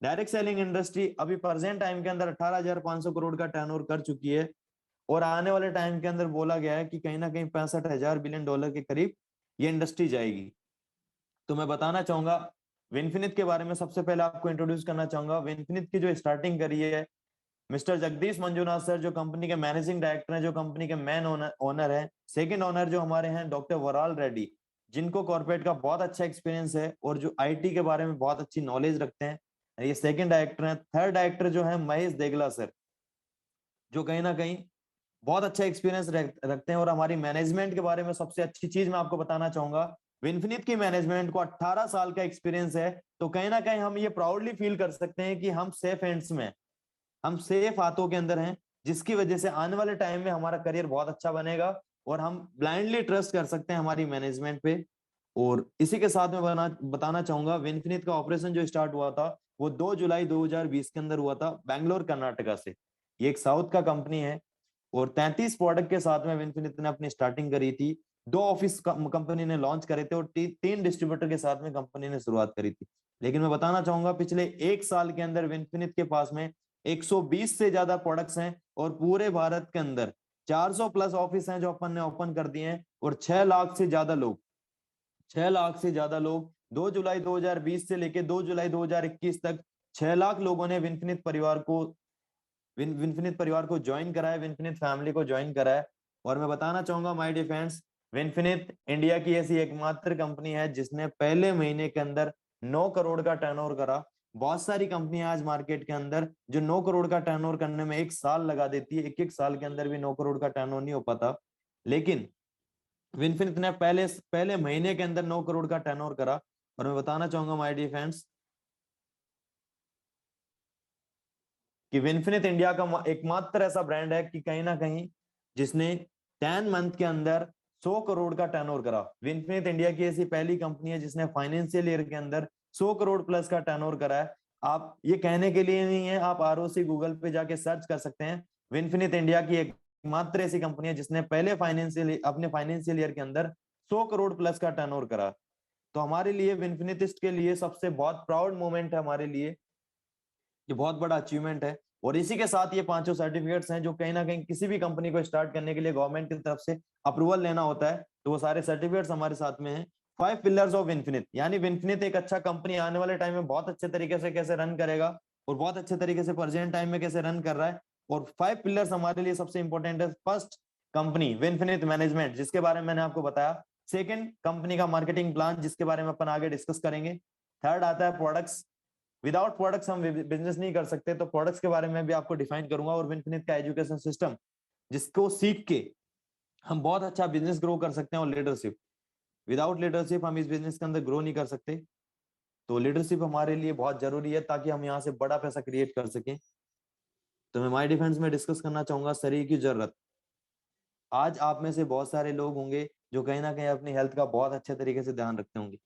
डायरेक्ट सेलिंग इंडस्ट्री अभी प्रेजेंट टाइम के अंदर 18,500 करोड़ का टर्नओवर कर चुकी है, और आने वाले टाइम के अंदर बोला गया है कि कहीं ना कहीं 65,000 बिलियन डॉलर के करीब ये इंडस्ट्री जाएगी। तो मैं बताना चाहूंगा विनफिनित के बारे में, सबसे पहले आपको इंट्रोड्यूस करना चाहूंगा। विनफिनित की जो स्टार्टिंग करी है मिस्टर जगदीश मंजुनाथ सर, जो कंपनी के मैनेजिंग डायरेक्टर हैं, जो कंपनी के मेन ओनर हैं। सेकंड ओनर जो हमारे हैं डॉक्टर वराल रेड्डी, जिनको कॉर्पोरेट का बहुत अच्छा एक्सपीरियंस है और जो आईटी के बारे में बहुत अच्छी नॉलेज रखते हैं, ये सेकंड डायरेक्टर हैं। थर्ड डायरेक्टर जो है महेश देगला सर, जो कहीं ना कहीं बहुत अच्छा एक्सपीरियंस रखते हैं। और हमारी मैनेजमेंट के बारे में सबसे अच्छी चीज मैं आपको बताना चाहूंगा, विनफिनित की मैनेजमेंट को 18 साल का एक्सपीरियंस है। तो कहीं ना कहीं हम ये प्राउडली फील कर सकते हैं कि हम सेफ हैंड्स में, हम सेफ हाथों के अंदर हैं, जिसकी वजह से आने वाले टाइम में हमारा करियर बहुत अच्छा बनेगा, और हम ब्लाइंडली ट्रस्ट कर सकते हैं हमारी मैनेजमेंट पे। और इसी के साथ में बताना चाहूंगा, विनफिनित का ऑपरेशन जो स्टार्ट हुआ था वो 2 जुलाई 2020 के अंदर हुआ था, बैंगलोर कर्नाटका से। ये एक साउथ का कंपनी है, और 33 प्रोडक्ट के साथ में विनफिनिट ने अपनी स्टार्टिंग करी थी। 2 ऑफिस कंपनी ने लॉन्च करे थे, और 3 डिस्ट्रीब्यूटर के साथ में कंपनी ने शुरुआत करी थी। लेकिन मैं बताना चाहूंगा पिछले 1 साल के अंदर विनफिनिट के पास में 120 से ज्यादा प्रोडक्ट्स हैं, और पूरे भारत के अंदर 400 प्लस ऑफिस हैं जो अपन ने ओपन कर दिए हैं, और 6 लाख से ज्यादा लोग, 6 लाख से ज्यादा लोग 2 जुलाई 2020 से लेकर 2 जुलाई 2021 तक 6 लाख लोगों ने विनफिनिट परिवार को ज्वाइन करा है, विनफिनिट फैमिली को ज्वाइन करा है। और मैं बताना चाहूंगा माय डियर फ्रेंड्स, विनफिनिट इंडिया की ऐसी एकमात्र कंपनी है जिसने पहले महीने के अंदर 9 करोड़ का टर्नओवर करा। बहुत सारी कंपनियां आज मार्केट के अंदर जो 9 करोड़ का टर्नओवर करने में 1 साल लगा देती है, एक एक साल के अंदर भी 9 करोड़ का टर्नओवर नहीं हो पाता, लेकिन विनफिनिट ने पहले पहले महीने के अंदर 9 करोड़ का टर्नओवर करा। और मैं बताना चाहूंगा माय डियर फ्रेंड्स कि विनफिनिट इंडिया का एकमात्र ऐसा ब्रांड है कि कहीं ना कहीं जिसने 10 मंथ के अंदर 100 करोड़ का टर्नओवर करा। विनफिनिट इंडिया की ऐसी पहली कंपनी है जिसने फाइनेंशियल ईयर के अंदर 100 करोड़ प्लस का टर्नओवर करा है। आप ये कहने के लिए नहीं है, आप आरओसी गूगल पे जाके सर्च कर सकते हैं। विनफिनिट इंडिया की एकमात्र ऐसी कंपनी है जिसने पहले अपने फाइनेंशियल ईयर के अंदर 100 करोड़ प्लस का टर्नओवर करा। तो हमारे लिए, विनफिनिटिस्ट के लिए सबसे बहुत प्राउड मोमेंट है हमारे लिए, ये बहुत बड़ा अचीवमेंट है। और इसी के साथ ये पांचों सर्टिफिकेट्स हैं जो कहीं ना कहीं किसी भी कंपनी को स्टार्ट करने के लिए गवर्नमेंट की तरफ से अप्रूवल लेना होता है, तो वो सारे सर्टिफिकेट्स हमारे साथ में हैं। 5 पिलर्स ऑफ विनफिनिट, यानी विनफिनिट एक अच्छा कंपनी आने वाले टाइम में बहुत अच्छे तरीके से कैसे रन करेगा, और बहुत अच्छे तरीके से प्रेजेंट टाइम में कैसे रन कर रहा है। और 5 पिलर्स हमारे लिए सबसे इंपॉर्टेंट है। फर्स्ट, कंपनी विनफिनिट मैनेजमेंट, जिसके बारे में मैंने आपको बताया। सेकंड, कंपनी का मार्केटिंग प्लान, जिसके बारे में अपन आगे डिस्कस करेंगे। थर्ड आता है प्रोडक्ट्स, विदाउट प्रोडक्ट्स हम बिजनेस नहीं कर सकते, तो प्रोडक्ट्स के बारे में भी आपको डिफाइन करूंगा। और विनफिनिट का एजुकेशन सिस्टम, जिसको सीख के हम बहुत अच्छा बिजनेस ग्रो कर सकते हैं। और लीडरशिप, विदाउट लीडरशिप हम इस बिजनेस के अंदर ग्रो नहीं कर सकते। तो लीडरशिप हमारे लिए बहुत जरूरी है ताकि हम यहाँ से बड़ा पैसा क्रिएट कर सकें। तो मैं माय डिफेंस में डिस्कस करना चाहूंगा शरीर की जरूरत। आज आप में से बहुत सारे लोग होंगे जो कहीं ना कहीं अपनी हेल्थ का बहुत अच्छे तरीके से ध्यान रखते होंगे,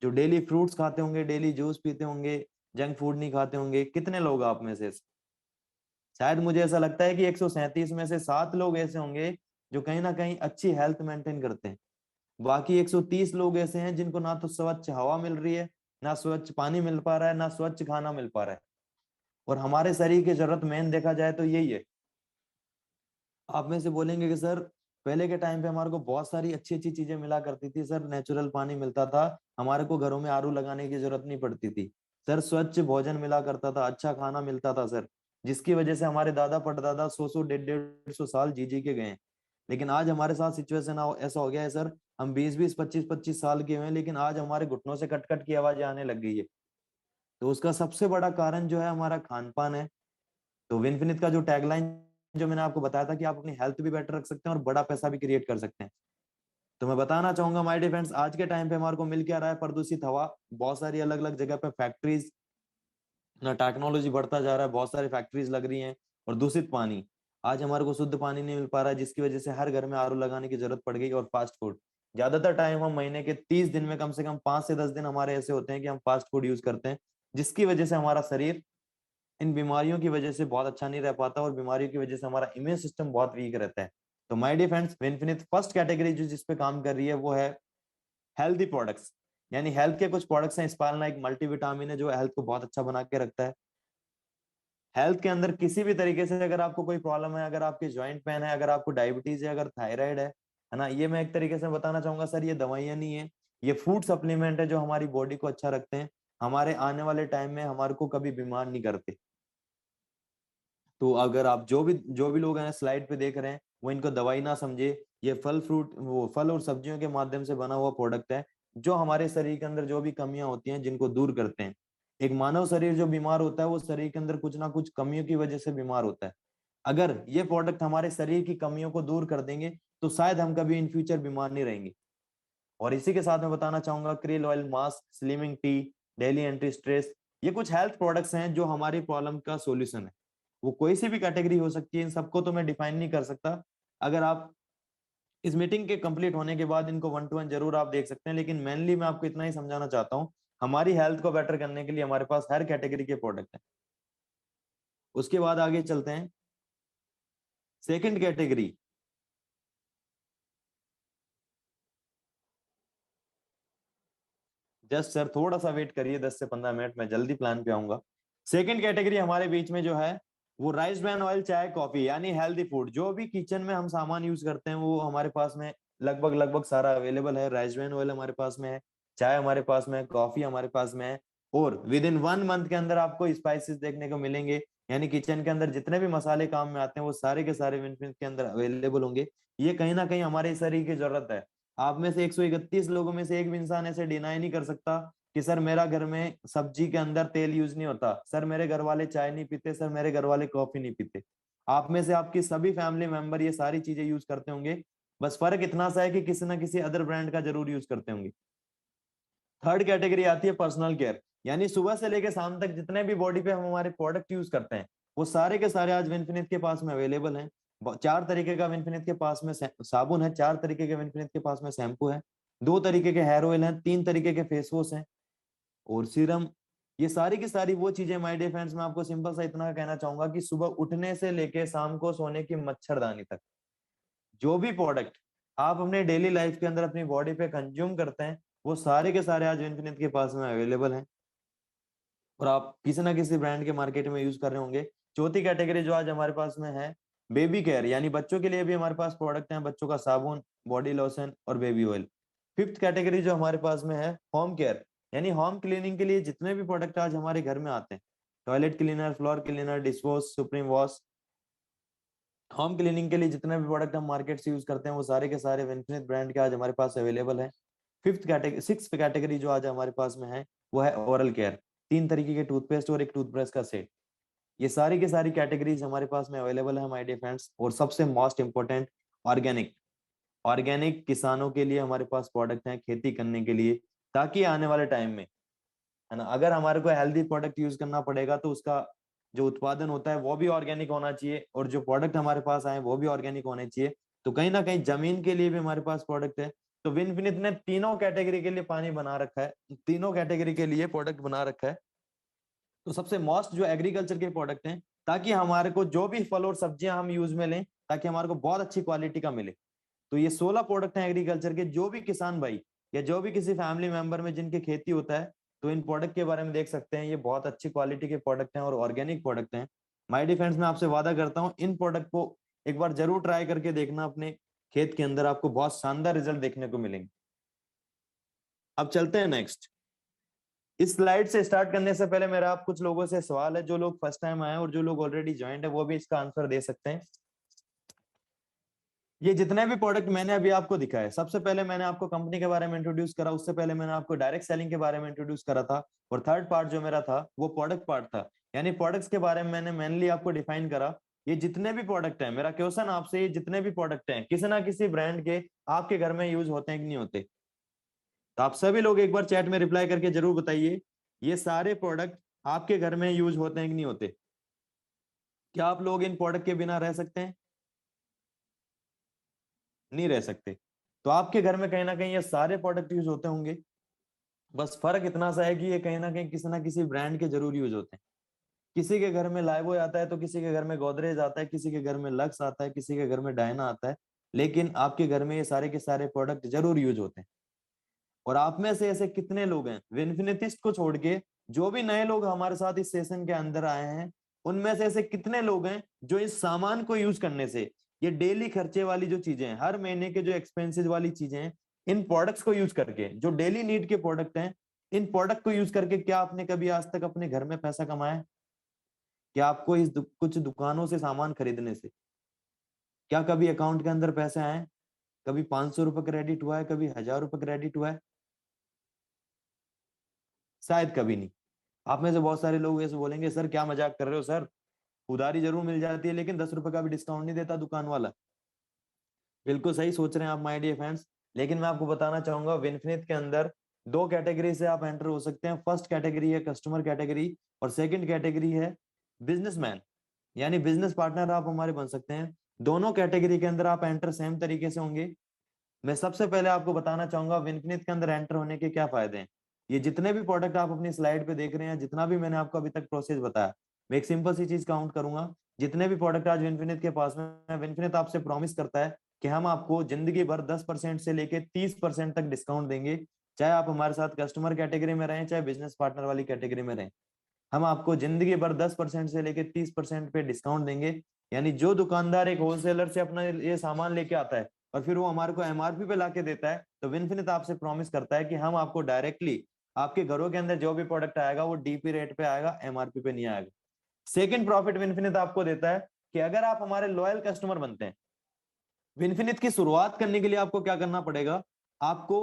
जो डेली फ्रूट्स खाते होंगे, डेली जूस पीते होंगे, जंक फूड नहीं खाते होंगे। कितने लोग आप में से, शायद मुझे ऐसा लगता है कि 137 में से 7 लोग ऐसे होंगे जो कहीं ना कहीं अच्छी हेल्थ मेंटेन करते हैं। बाकी 130 लोग ऐसे हैं जिनको ना तो स्वच्छ हवा मिल रही है, ना स्वच्छ पानी मिल पा रहा है, ना स्वच्छ खाना मिल पा रहा है। और हमारे शरीर की जरूरत मेन देखा जाए तो यही है। आप में से बोलेंगे कि सर पहले के टाइम पे हमारे को बहुत सारी अच्छी अच्छी चीजें मिला करती थी सर, नेचुरल पानी मिलता था, हमारे को घरों में आरू लगाने की जरूरत नहीं पड़ती थी सर, स्वच्छ भोजन मिला करता था, अच्छा खाना मिलता था सर, जिसकी वजह से हमारे दादा परदादा 100 100 150 150 साल जी जी के गए हैं। लेकिन आज हमारे साथ सिचुएशन ऐसा हो गया है सर, हम 20 20 25 25 साल के हुए हैं, लेकिन आज हमारे घुटनों से कट कट की आवाजें आने लग गई है। तो उसका सबसे बड़ा कारण जो है हमारा खान पान है। तो विनफिनिट का जो टैगलाइन जो मैंने आपको बताया था कि आप अपनी हेल्थ भी बेटर रख सकते हैं और बड़ा पैसा भी क्रिएट कर सकते हैं। तो मैं बताना चाहूंगा माय डियर फ्रेंड्स, आज के टाइम पे हमारे को मिल क्या रहा है, प्रदूषित हवा, बहुत सारी अलग अलग जगह पे फैक्ट्रीज, ना टेक्नोलॉजी बढ़ता जा रहा है, बहुत सारी फैक्ट्रीज लग रही हैं, और दूषित पानी, आज हमारे को शुद्ध पानी नहीं मिल पा रहा है, जिसकी वजह से हर घर में आरओ लगाने की जरूरत पड़ गई। और फास्ट फूड, ज्यादातर टाइम हम महीने के 30 दिन में कम से कम 5 से 10 दिन हमारे ऐसे होते हैं कि हम फास्ट फूड यूज करते हैं, जिसकी वजह से हमारा शरीर इन बीमारियों की वजह से बहुत अच्छा नहीं रह पाता, और बीमारियों की वजह से हमारा इम्यून सिस्टम बहुत वीक रहता है। तो माय डियर फ्रेंड्स, विनफिनिट फर्स्ट कैटेगरी जो जिस पे काम कर रही है वो है हेल्दी प्रोडक्ट्स, यानी हेल्थ के कुछ प्रोडक्ट्स हैं। स्पालना एक मल्टीविटामिन है जो हेल्थ को बहुत अच्छा बना के रखता है। हेल्थ के अंदर किसी भी तरीके से अगर आपको कोई प्रॉब्लम है, अगर आपकी जॉइंट पेन है, अगर आपको डायबिटीज है, अगर थायराइड है ना, ये मैं एक तरीके से बताना चाहूंगा सर, ये दवाइयां नहीं है, ये फूड सप्लीमेंट है जो हमारी बॉडी को अच्छा रखते हैं, हमारे आने वाले टाइम में हमारे को कभी बीमार नहीं करते। तो अगर आप जो भी लोग हैं स्लाइड पे देख रहे हैं, वो इनको दवाई ना समझे, ये फल और सब्जियों के माध्यम से बना हुआ प्रोडक्ट है, जो हमारे शरीर के अंदर जो भी कमियां होती हैं जिनको दूर करते हैं। एक मानव शरीर जो बीमार होता है वो शरीर के अंदर कुछ ना कुछ कमियों की वजह से बीमार होता है। अगर ये प्रोडक्ट हमारे शरीर की कमियों को दूर कर देंगे तो शायद हम कभी इन फ्यूचर बीमार नहीं रहेंगे। और इसी के साथ मैं बताना चाहूंगा krill oil mask, slimming T, daily anti stress, ये कुछ हेल्थ प्रोडक्ट्स हैं जो हमारी प्रॉब्लम का सॉल्यूशन है। वो कोई सी भी कैटेगरी हो सकती है, इन सबको तो मैं डिफाइन नहीं कर सकता। अगर आप इस मीटिंग के कंप्लीट होने के बाद इनको 1 to 1 जरूर आप देख सकते हैं, लेकिन मेनली मैं आपको इतना ही समझाना चाहता हूँ, हमारी हेल्थ को बेटर करने के लिए हमारे पास हर कैटेगरी के प्रोडक्ट हैं। उसके बाद आगे चलते हैं सेकंड कैटेगरी। जस्ट सर थोड़ा सा वेट करिए, 10 से 15 मिनट, मैं जल्दी प्लान पे आऊंगा। सेकंड कैटेगरी हमारे बीच में जो है वो राइस ब्रान ऑयल, चाय, कॉफी, यानी हेल्दी फूड, जो भी किचन में हम सामान यूज करते हैं वो हमारे पास में लगभग लगभग सारा अवेलेबल है। राइस ब्रान ऑयल हमारे पास में है, चाय हमारे पास में है, कॉफी हमारे पास में है, और विद इन 1 मंथ के अंदर आपको स्पाइसेस देखने को मिलेंगे, यानी किचन के अंदर जितने भी मसाले काम में आते हैं वो सारे के सारे विनफिन के अंदर अवेलेबल होंगे। ये कहीं ना कहीं हमारे शरीर की जरूरत है। आप में से 131 लोगों में से एक भी इंसान ऐसे डिनाई नहीं कर सकता कि सर मेरा घर में सब्जी के अंदर तेल यूज नहीं होता, सर मेरे घर वाले चाय नहीं पीते, सर मेरे घर वाले कॉफी नहीं पीते। आप में से आपकी सभी फैमिली मेंबर ये सारी चीजें यूज करते होंगे, बस फर्क इतना सा है कि किसी ना किसी अदर ब्रांड का जरूर यूज करते होंगे। थर्ड कैटेगरी आती है पर्सनल केयर, यानी सुबह से लेकर शाम तक जितने भी बॉडी पे हम हमारे प्रोडक्ट यूज करते हैं वो सारे के सारे आज विनफिनिट के पास में अवेलेबल हैं। 4 तरीके का विनफिनिट के पास में साबुन है, 4 तरीके के विनफिनिट के पास में शैम्पू है, 2 तरीके के हेयर ऑयल हैं, 3 तरीके के फेस वॉश हैं, और सीरम। ये सारी की सारी वो चीजें माय डियर फ्रेंड्स, मैं आपको सिंपल सा इतना कहना चाहूंगा कि सुबह उठने से लेके शाम को सोने की मच्छरदानी तक, जो भी प्रोडक्ट आप अपने डेली लाइफ के अंदर अपनी बॉडी पे कंज्यूम करते हैं वो सारे के सारे आज इन्फिनिट के पास में अवेलेबल हैं, और आप किसी ना किसी ब्रांड के मार्केट में यूज कर रहे होंगे। चौथी कैटेगरी जो आज हमारे पास में है बेबी केयर, यानी बच्चों के लिए भी हमारे पास प्रोडक्ट हैं, बच्चों का साबुन, बॉडी लोशन और बेबी ऑयल। फिफ्थ कैटेगरी जो हमारे पास में है होम केयर, यानी होम क्लीनिंग के लिए जितने भी प्रोडक्ट आज हमारे घर में आते हैं, toilet cleaner, floor cleaner, dish wash, supreme wash, home cleaning के लिए जितने भी प्रोडक्ट हम मार्केट से यूज करते हैं वो सारे के सारे विनफिनिट ब्रांड के आज हमारे पास अवेलेबल है। सिक्स कैटेगरी जो आज हमारे पास में है वो है ओरल केयर, 3 तरीके के टूथपेस्ट और एक टूथब्रश का सेट। ये सारी की सारी कैटेगरीज हमारे पास में अवेलेबल है माय डियर फ्रेंड्स। और सबसे मोस्ट इंपॉर्टेंट, ऑर्गेनिक, ऑर्गेनिक किसानों के लिए हमारे पास प्रोडक्ट हैं खेती करने के लिए, ताकि आने वाले टाइम में, है ना, अगर हमारे को हेल्दी प्रोडक्ट यूज करना पड़ेगा तो उसका जो उत्पादन होता है वो भी ऑर्गेनिक होना चाहिए, और जो प्रोडक्ट हमारे पास आए वो भी ऑर्गेनिक होने चाहिए। तो कहीं ना कहीं जमीन के लिए भी हमारे पास प्रोडक्ट है। तो विनफिनिट ने तीनों कैटेगरी के लिए पानी बना रखा है, तीनों कैटेगरी के लिए प्रोडक्ट बना रखा है। तो सबसे मॉस्ट जो एग्रीकल्चर के प्रोडक्ट हैं, ताकि हमारे को जो भी फल और सब्जियां हम यूज में लें ताकि हमारे को बहुत अच्छी क्वालिटी का मिले। तो ये 16 प्रोडक्ट हैं एग्रीकल्चर के, जो भी किसान भाई या जो भी किसी फैमिली मेंबर में जिनकी खेती होता है तो इन प्रोडक्ट के बारे में देख सकते हैं। ये बहुत अच्छी क्वालिटी के प्रोडक्ट हैं और ऑर्गेनिक प्रोडक्ट हैं। माय डिफेंस में आपसे वादा करता हूँ इन प्रोडक्ट को एक बार जरूर ट्राई करके देखना अपने खेत के अंदर, आपको बहुत शानदार रिजल्ट देखने को मिलेंगे। अब चलते हैं नेक्स्ट। इस स्लाइड से स्टार्ट करने से पहले मेरा आप कुछ लोगों से सवाल है, जो लोग फर्स्ट टाइम आए और जो लोग ऑलरेडी ज्वाइंट है वो भी इसका आंसर दे सकते हैं। ये जितने भी प्रोडक्ट मैंने अभी आपको दिखाए, सबसे पहले मैंने आपको कंपनी के बारे में इंट्रोड्यूस करा, उससे पहले मैंने आपको डायरेक्ट सेलिंग के बारे में इंट्रोड्यूस करा था, और थर्ड पार्ट जो मेरा था वो प्रोडक्ट पार्ट था, यानी प्रोडक्ट्स के बारे में मैंने मेनली आपको डिफाइन करा। ये जितने भी प्रोडक्ट हैं, मेरा क्वेश्चन आपसे, ये जितने भी प्रोडक्ट हैं किसी ना किसी ब्रांड के आपके घर में यूज होते हैं कि नहीं होते? तो आप सभी लोग एक बार चैट में रिप्लाई करके जरूर बताइए, ये सारे प्रोडक्ट आपके घर में यूज होते हैं कि नहीं होते? क्या आप लोग इन प्रोडक्ट के बिना रह सकते हैं? नहीं रह सकते। तो आपके घर में कहीं ना कहीं ये सारे प्रोडक्ट यूज होते होंगे, बस फर्क इतना सा है कि ये कहीं ना किसी ब्रांड के जरूर यूज होते हैं। किसी के घर में लाइवो आता है, तो किसी के घर में गोदरेज आता है, किसी के घर में लक्स आता है, किसी के घर में डायना आता है, लेकिन आपके घर में ये सारे के सारे प्रोडक्ट जरूर यूज होते हैं। और आप में से ऐसे कितने लोग हैं, विनफिनिटिस्ट को छोड़ के जो भी नए लोग हमारे साथ इस सेशन के अंदर आए हैं, उनमें से ऐसे कितने लोग हैं जो इस सामान को यूज करने से, ये डेली खर्चे वाली जो चीजें हैं, हर महीने के जो एक्सपेंसेस वाली चीजें हैं, इन प्रोडक्ट्स को यूज करके, जो डेली नीड के प्रोडक्ट हैं, इन प्रोडक्ट को यूज करके क्या आपने कभी आज तक अपने घर में पैसा कमाया? क्या आपको कुछ दुकानों से सामान खरीदने से क्या कभी अकाउंट के अंदर पैसे आए? कभी 500 रुपए क्रेडिट हुआ है, कभी 1000 रुपए क्रेडिट हुआ है? शायद कभी नहीं। आप में से बहुत सारे लोग ऐसे बोलेंगे, सर क्या मजाक कर रहे हो सर, उधारी जरूर मिल जाती है लेकिन 10 रुपए का भी डिस्काउंट नहीं देता दुकान वाला। बिल्कुल सही सोच रहे हैं आप माय डियर फ्रेंड्स, लेकिन मैं आपको बताना चाहूंगा विनफिनिट के अंदर दो कैटेगरी से आप एंटर हो सकते हैं। फर्स्ट कैटेगरी है कस्टमर कैटेगरी, और सेकंड कैटेगरी है बिजनेसमैन, यानी बिजनेस पार्टनर आप हमारे बन सकते हैं। दोनों कैटेगरी के अंदर आप एंटर सेम तरीके से होंगे। मैं सबसे पहले आपको बताना चाहूंगा विनफिनिट के अंदर एंटर होने के क्या फायदे हैं। ये जितने भी प्रोडक्ट आप अपनी स्लाइड पे देख रहे हैं, जितना भी मैंने आपको अभी तक प्रोसेस बताया, मैं एक सिंपल सी चीज काउंट करूंगा। जितने भी प्रोडक्ट आज विनफिनिट के पास में है, विनफिनिट आपसे प्रॉमिस करता है कि हम आपको जिंदगी भर 10% से लेके 30% तक डिस्काउंट देंगे, चाहे आप हमारे साथ कस्टमर कैटेगरी में रहें, चाहे बिजनेस पार्टनर वाली कैटेगरी में रहें। हम आपको जिंदगी भर 10% से लेके 30% पे डिस्काउंट देंगे। यानी जो दुकानदार एक होलसेलर से अपना ये सामान लेके आता है और फिर वो हमारे को एमआरपी पे लाके देता है, तो विनफिनिट आपसे प्रॉमिस करता है कि हम आपको डायरेक्टली आपके घरों के अंदर जो भी प्रोडक्ट आएगा वो डीपी रेट पे आएगा, एमआरपी पे नहीं आएगा। सेकंड प्रॉफिट विनफिनिट आपको देता है कि अगर आप हमारे लॉयल कस्टमर बनते हैं, विनफिनिट की शुरुआत करने के लिए आपको क्या करना पड़ेगा? आपको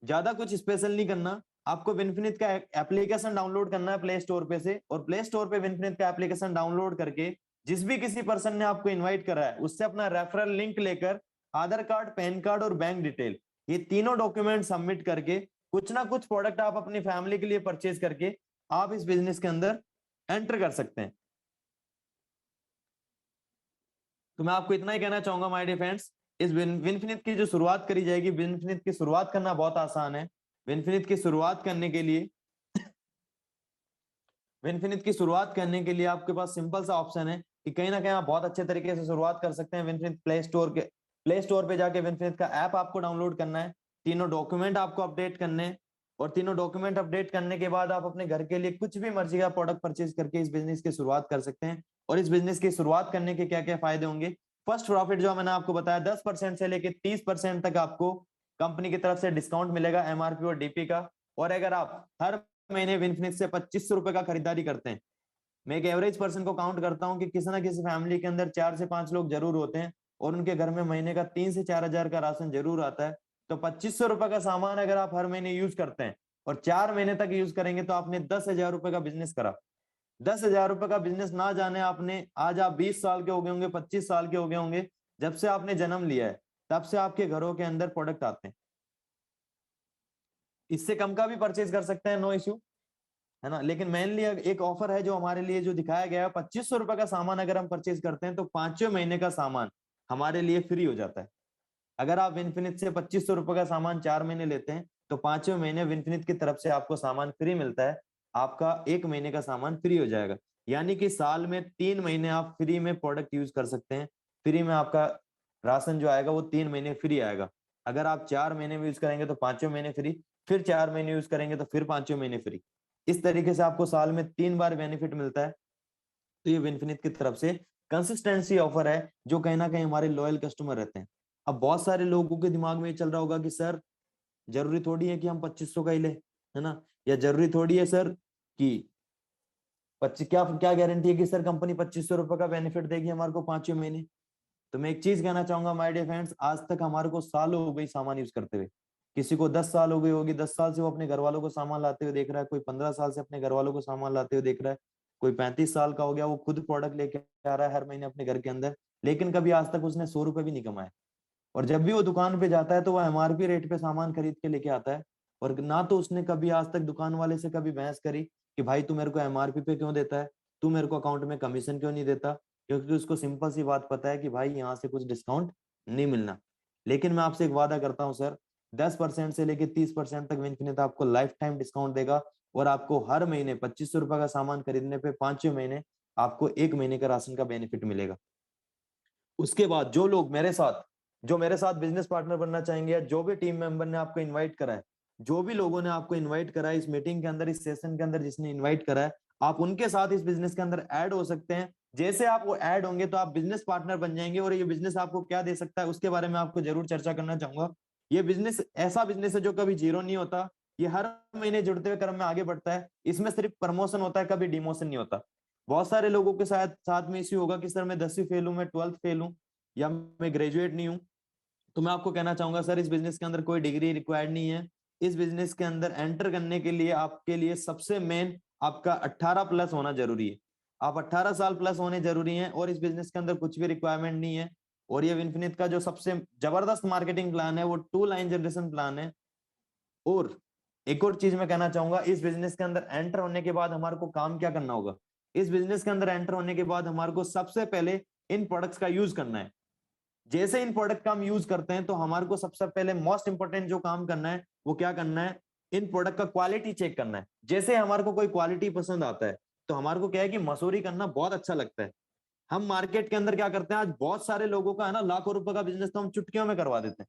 ज्यादा कुछ स्पेशल नहीं करना, आपको विनफिनिट का एप्लीकेशन डाउनलोड करना है प्ले स्टोर पे से, और प्ले स्टोर पे विनफिनिट का एप्लीकेशन डाउनलोड करके जिस भी किसी पर्सन ने आपको इनवाइट करा है उससे अपना रेफरल लिंक लेकर आधार कार्ड, पैन कार्ड और बैंक डिटेल, ये तीनों डॉक्यूमेंट सबमिट करके कुछ ना कुछ प्रोडक्ट आप अपनी फैमिली के लिए परचेज करके आप इस बिजनेस के अंदर एंटर कर सकते हैं। तो मैं आपको इतना ही कहना चाहूंगा माय डियर फ्रेंड्स, इस विनफिनिट की जो शुरुआत करी जाएगी, विनफिनिट की शुरुआत करना बहुत आसान है। विनफिनिट की शुरुआत करने के लिए विनफिनिट की शुरुआत करने के लिए आपके पास सिंपल सा ऑप्शन है कि कहीं ना कहीं आप बहुत अच्छे तरीके से शुरुआत कर सकते हैं। विनफिनिट प्ले स्टोर पे जाके विनफिनिट का ऐप आपको डाउनलोड करना है, तीनों डॉक्यूमेंट आपको अपडेट करने हैं, और तीनों डॉक्यूमेंट अपडेट करने के बाद आप अपने घर के लिए कुछ भी मर्जी का प्रोडक्ट परचेज करके इस बिजनेस की शुरुआत कर सकते हैं। और इस बिजनेस की शुरुआत करने के क्या क्या फायदे होंगे? फर्स्ट प्रॉफिट जो मैंने आपको बताया 10% से लेके 30% तक आपको कंपनी की तरफ से डिस्काउंट मिलेगा एमआरपी और डीपी का। और अगर आप हर महीने विनफिनिट से 2500 रुपए का खरीदारी करते हैं, मैं एक एवरेज पर्सन को काउंट करता हूं कि किसी ना किसी फैमिली के अंदर 4 से 5 लोग जरूर होते हैं और उनके घर में महीने का 3 से 4 हजार का राशन जरूर आता है। तो 2500 रुपए का सामान अगर आप हर महीने यूज करते हैं और 4 महीने तक यूज करेंगे तो आपने 10 हजार रुपए का बिजनेस करा। 10 हजार रुपए का बिजनेस ना जाने आपने, आज आप 20 साल के हो गए होंगे, 25 साल के हो गए होंगे, जब से आपने जन्म लिया है तब से आपके घरों के अंदर प्रोडक्ट आते हैं। इससे कम का भी परचेज कर सकते हैं, नो इश्यू, है ना। लेकिन मेनली एक ऑफर है जो हमारे लिए जो दिखाया गया है, 2500 रुपए का सामान अगर हम परचेज करते हैं तो 5वें महीने का सामान हमारे लिए फ्री हो जाता है। अगर आप विनफिनिट से 2500 रुपए का सामान 4 महीने लेते हैं तो 5वें महीने विनफिनिट की तरफ से आपको सामान फ्री मिलता है, आपका 1 महीने का सामान फ्री हो जाएगा। यानी कि साल में 3 महीने आप फ्री में प्रोडक्ट यूज कर सकते हैं। फ्री में आपका राशन जो आएगा वो 3 महीने फ्री आएगा। अगर आप 4 महीने में यूज करेंगे तो 5वें महीने फ्री, फिर 4 महीने यूज करेंगे तो फिर 5वें महीने फ्री। इस तरीके से आपको साल में 3 बार बेनिफिट मिलता है। तो ये विनफिनिट की तरफ से कंसिस्टेंसी ऑफर है जो कहीं ना कहीं हमारे लॉयल कस्टमर रहते हैं। अब बहुत सारे लोगों के दिमाग में ये चल रहा होगा कि सर जरूरी थोड़ी है कि हम 2500 का ही ले, है ना, या जरूरी थोड़ी है सर कि 25, क्या क्या गारंटी है कि सर कंपनी 2500 रुपए का बेनिफिट देगी हमारे को 5वें महीने। तो मैं एक चीज कहना चाहूंगा माय डियर फ्रेंड्स, आज तक हमारे को सालों हो गई सामान यूज करते हुए, किसी को 10 साल हो गई होगी, 10 साल से वो अपने घर वालों को सामान लाते हुए देख रहा है, कोई 15 साल से अपने घर वालों को सामान लाते हुए देख रहा है, कोई 35 साल का हो गया वो खुद प्रोडक्ट लेके आ रहा है हर महीने अपने घर के अंदर, लेकिन कभी आज तक उसने 100 रुपए भी नहीं कमाए। और जब भी वो दुकान पे जाता है तो वो एमआरपी रेट पे सामान खरीद के लेके आता है, और ना तो उसने कभी आज तक दुकान वाले से कभी बहस करी कि भाई तू मेरे को एमआरपी पे क्यों देता है, तू मेरे को अकाउंट में कमीशन क्यों नहीं देता, क्योंकि उसको सिंपल सी बात पता है कि भाई यहाँ से कुछ डिस्काउंट नहीं मिलना। लेकिन मैं आपसे एक वादा करता हूँ सर, 10% से लेके 30% तक विनफिनिट आपको लाइफ टाइम डिस्काउंट देगा, और आपको हर महीने 2500 रुपए का सामान खरीदने पे 5वें महीने आपको 1 महीने का राशन का बेनिफिट मिलेगा। उसके बाद जो लोग मेरे साथ बिजनेस पार्टनर बनना चाहेंगे, या जो भी टीम मेंबर ने आपको इनवाइट करा है, जो भी लोगों ने आपको इनवाइट करा है इस मीटिंग के अंदर, इस सेशन के अंदर जिसने इनवाइट करा है, आप उनके साथ इस बिजनेस के अंदर ऐड हो सकते हैं। जैसे आप वो ऐड होंगे तो आप बिजनेस पार्टनर बन जाएंगे, और ये बिजनेस आपको क्या दे सकता है उसके बारे में आपको जरूर चर्चा करना चाहूंगा। ये बिजनेस ऐसा बिजनेस है जो कभी जीरो नहीं होता, ये हर महीने जुड़ते हुए क्रम में आगे बढ़ता है। इसमें सिर्फ प्रमोशन होता है, कभी डिमोशन नहीं होता। बहुत सारे लोगों के साथ साथ में इश्यू होगा कि सर मैं 10वीं फेल हूं, मैं 12th फेल हूं, या मैं ग्रेजुएट नहीं हूं। तो मैं आपको कहना चाहूंगा सर, इस बिजनेस के अंदर कोई डिग्री रिक्वायर्ड नहीं है। इस बिजनेस के अंदर एंटर करने के लिए आपके लिए सबसे मेन आपका 18 प्लस होना जरूरी है। आप 18 साल प्लस होने जरूरी हैं, और इस बिजनेस के अंदर कुछ भी रिक्वायरमेंट नहीं है। और ये विनफिनिट का जो सबसे जबरदस्त मार्केटिंग प्लान है वो 2 लाइन जनरेशन प्लान है। और एक और चीज मैं कहना चाहूंगा, इस बिजनेस के अंदर एंटर होने के बाद हमारे को काम क्या करना होगा। इस बिजनेस के अंदर एंटर होने के बाद हमारे को सबसे पहले इन प्रोडक्ट्स का यूज करना है। जैसे इन प्रोडक्ट का हम यूज करते हैं तो हमारे को सबसे पहले मोस्ट इंपोर्टेंट जो काम करना है वो क्या करना है, इन प्रोडक्ट का क्वालिटी चेक करना है। जैसे हमारे को कोई क्वालिटी पसंद आता है तो हमारे को क्या है कि मसूरी करना बहुत अच्छा लगता है। हम मार्केट के अंदर क्या करते हैं, आज बहुत सारे लोगों का है ना लाखों रुपए का बिजनेस तो हम चुटकियों में करवा देते हैं।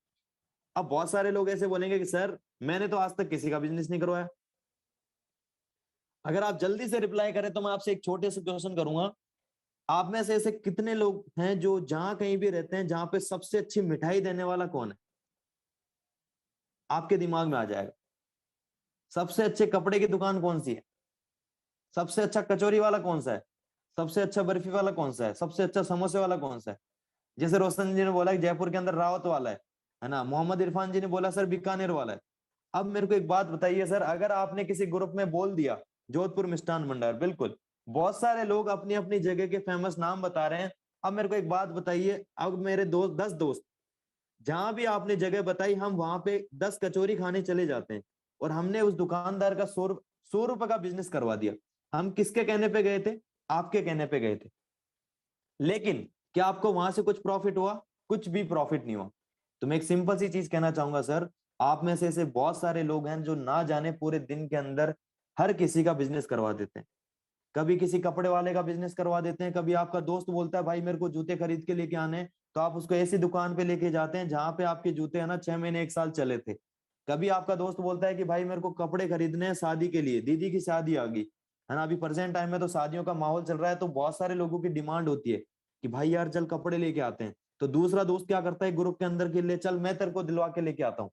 अब बहुत सारे लोग ऐसे बोलेंगे कि सर मैंने तो आज तक किसी का बिजनेस नहीं करवाया। अगर आप जल्दी से रिप्लाई करें तो मैं आपसे एक छोटे से क्वेश्चन करूंगा, आप में से ऐसे कितने लोग हैं जो जहां कहीं भी रहते हैं जहां पे सबसे अच्छी मिठाई देने वाला कौन है, आपके दिमाग में आ जाएगा। सबसे अच्छे कपड़े की दुकान कौन सी है, सबसे अच्छा कचौरी वाला कौन सा है, सबसे अच्छा बर्फी वाला कौन सा है, सबसे अच्छा समोसे वाला कौन सा है। जैसे रोशन जी ने बोला कि जयपुर के अंदर रावत वाला है ना, मोहम्मद इरफान जी ने बोला सर बीकानेर वाला है। अब मेरे को एक बात बताइए सर, अगर आपने किसी ग्रुप में बोल दिया जोधपुर मिष्ठान भंडार, बिल्कुल बहुत सारे लोग अपनी अपनी जगह के फेमस नाम बता रहे हैं। अब मेरे को एक बात बताइए, अब मेरे दोस्त 10 दोस्त जहां भी आपने जगह बताई हम वहां पे 10 कचौरी खाने चले जाते हैं, और हमने उस दुकानदार का 100 रुपए का बिजनेस करवा दिया। हम किसके कहने पे गए थे, आपके कहने पे गए थे। लेकिन क्या आपको वहां से कुछ प्रॉफिट हुआ, कुछ भी प्रॉफिट नहीं हुआ। तो मैं एक सिंपल सी चीज कहना चाहूंगा सर, आप में से ऐसे बहुत सारे लोग हैं जो ना जाने पूरे दिन के अंदर हर किसी का बिजनेस करवा देते हैं। कभी किसी कपड़े वाले का बिजनेस करवा देते हैं, कभी आपका दोस्त बोलता है भाई मेरे को जूते खरीद के लेके आने हैं, तो आप उसको ऐसी दुकान पे लेके जाते हैं जहां पे आपके जूते है ना 6 महीने 1 साल चले थे। कभी आपका दोस्त बोलता है कि भाई मेरे को कपड़े खरीदने हैं शादी के लिए, दीदी की शादी आ गई है ना, अभी प्रेजेंट टाइम में तो शादियों का माहौल चल रहा है, तो बहुत सारे लोगों की डिमांड होती है कि भाई यार चल कपड़े लेके आते हैं। तो दूसरा दोस्त क्या करता है ग्रुप के अंदर के लिए, चल मैं तेरे को दिलवा के लेके आता हूँ।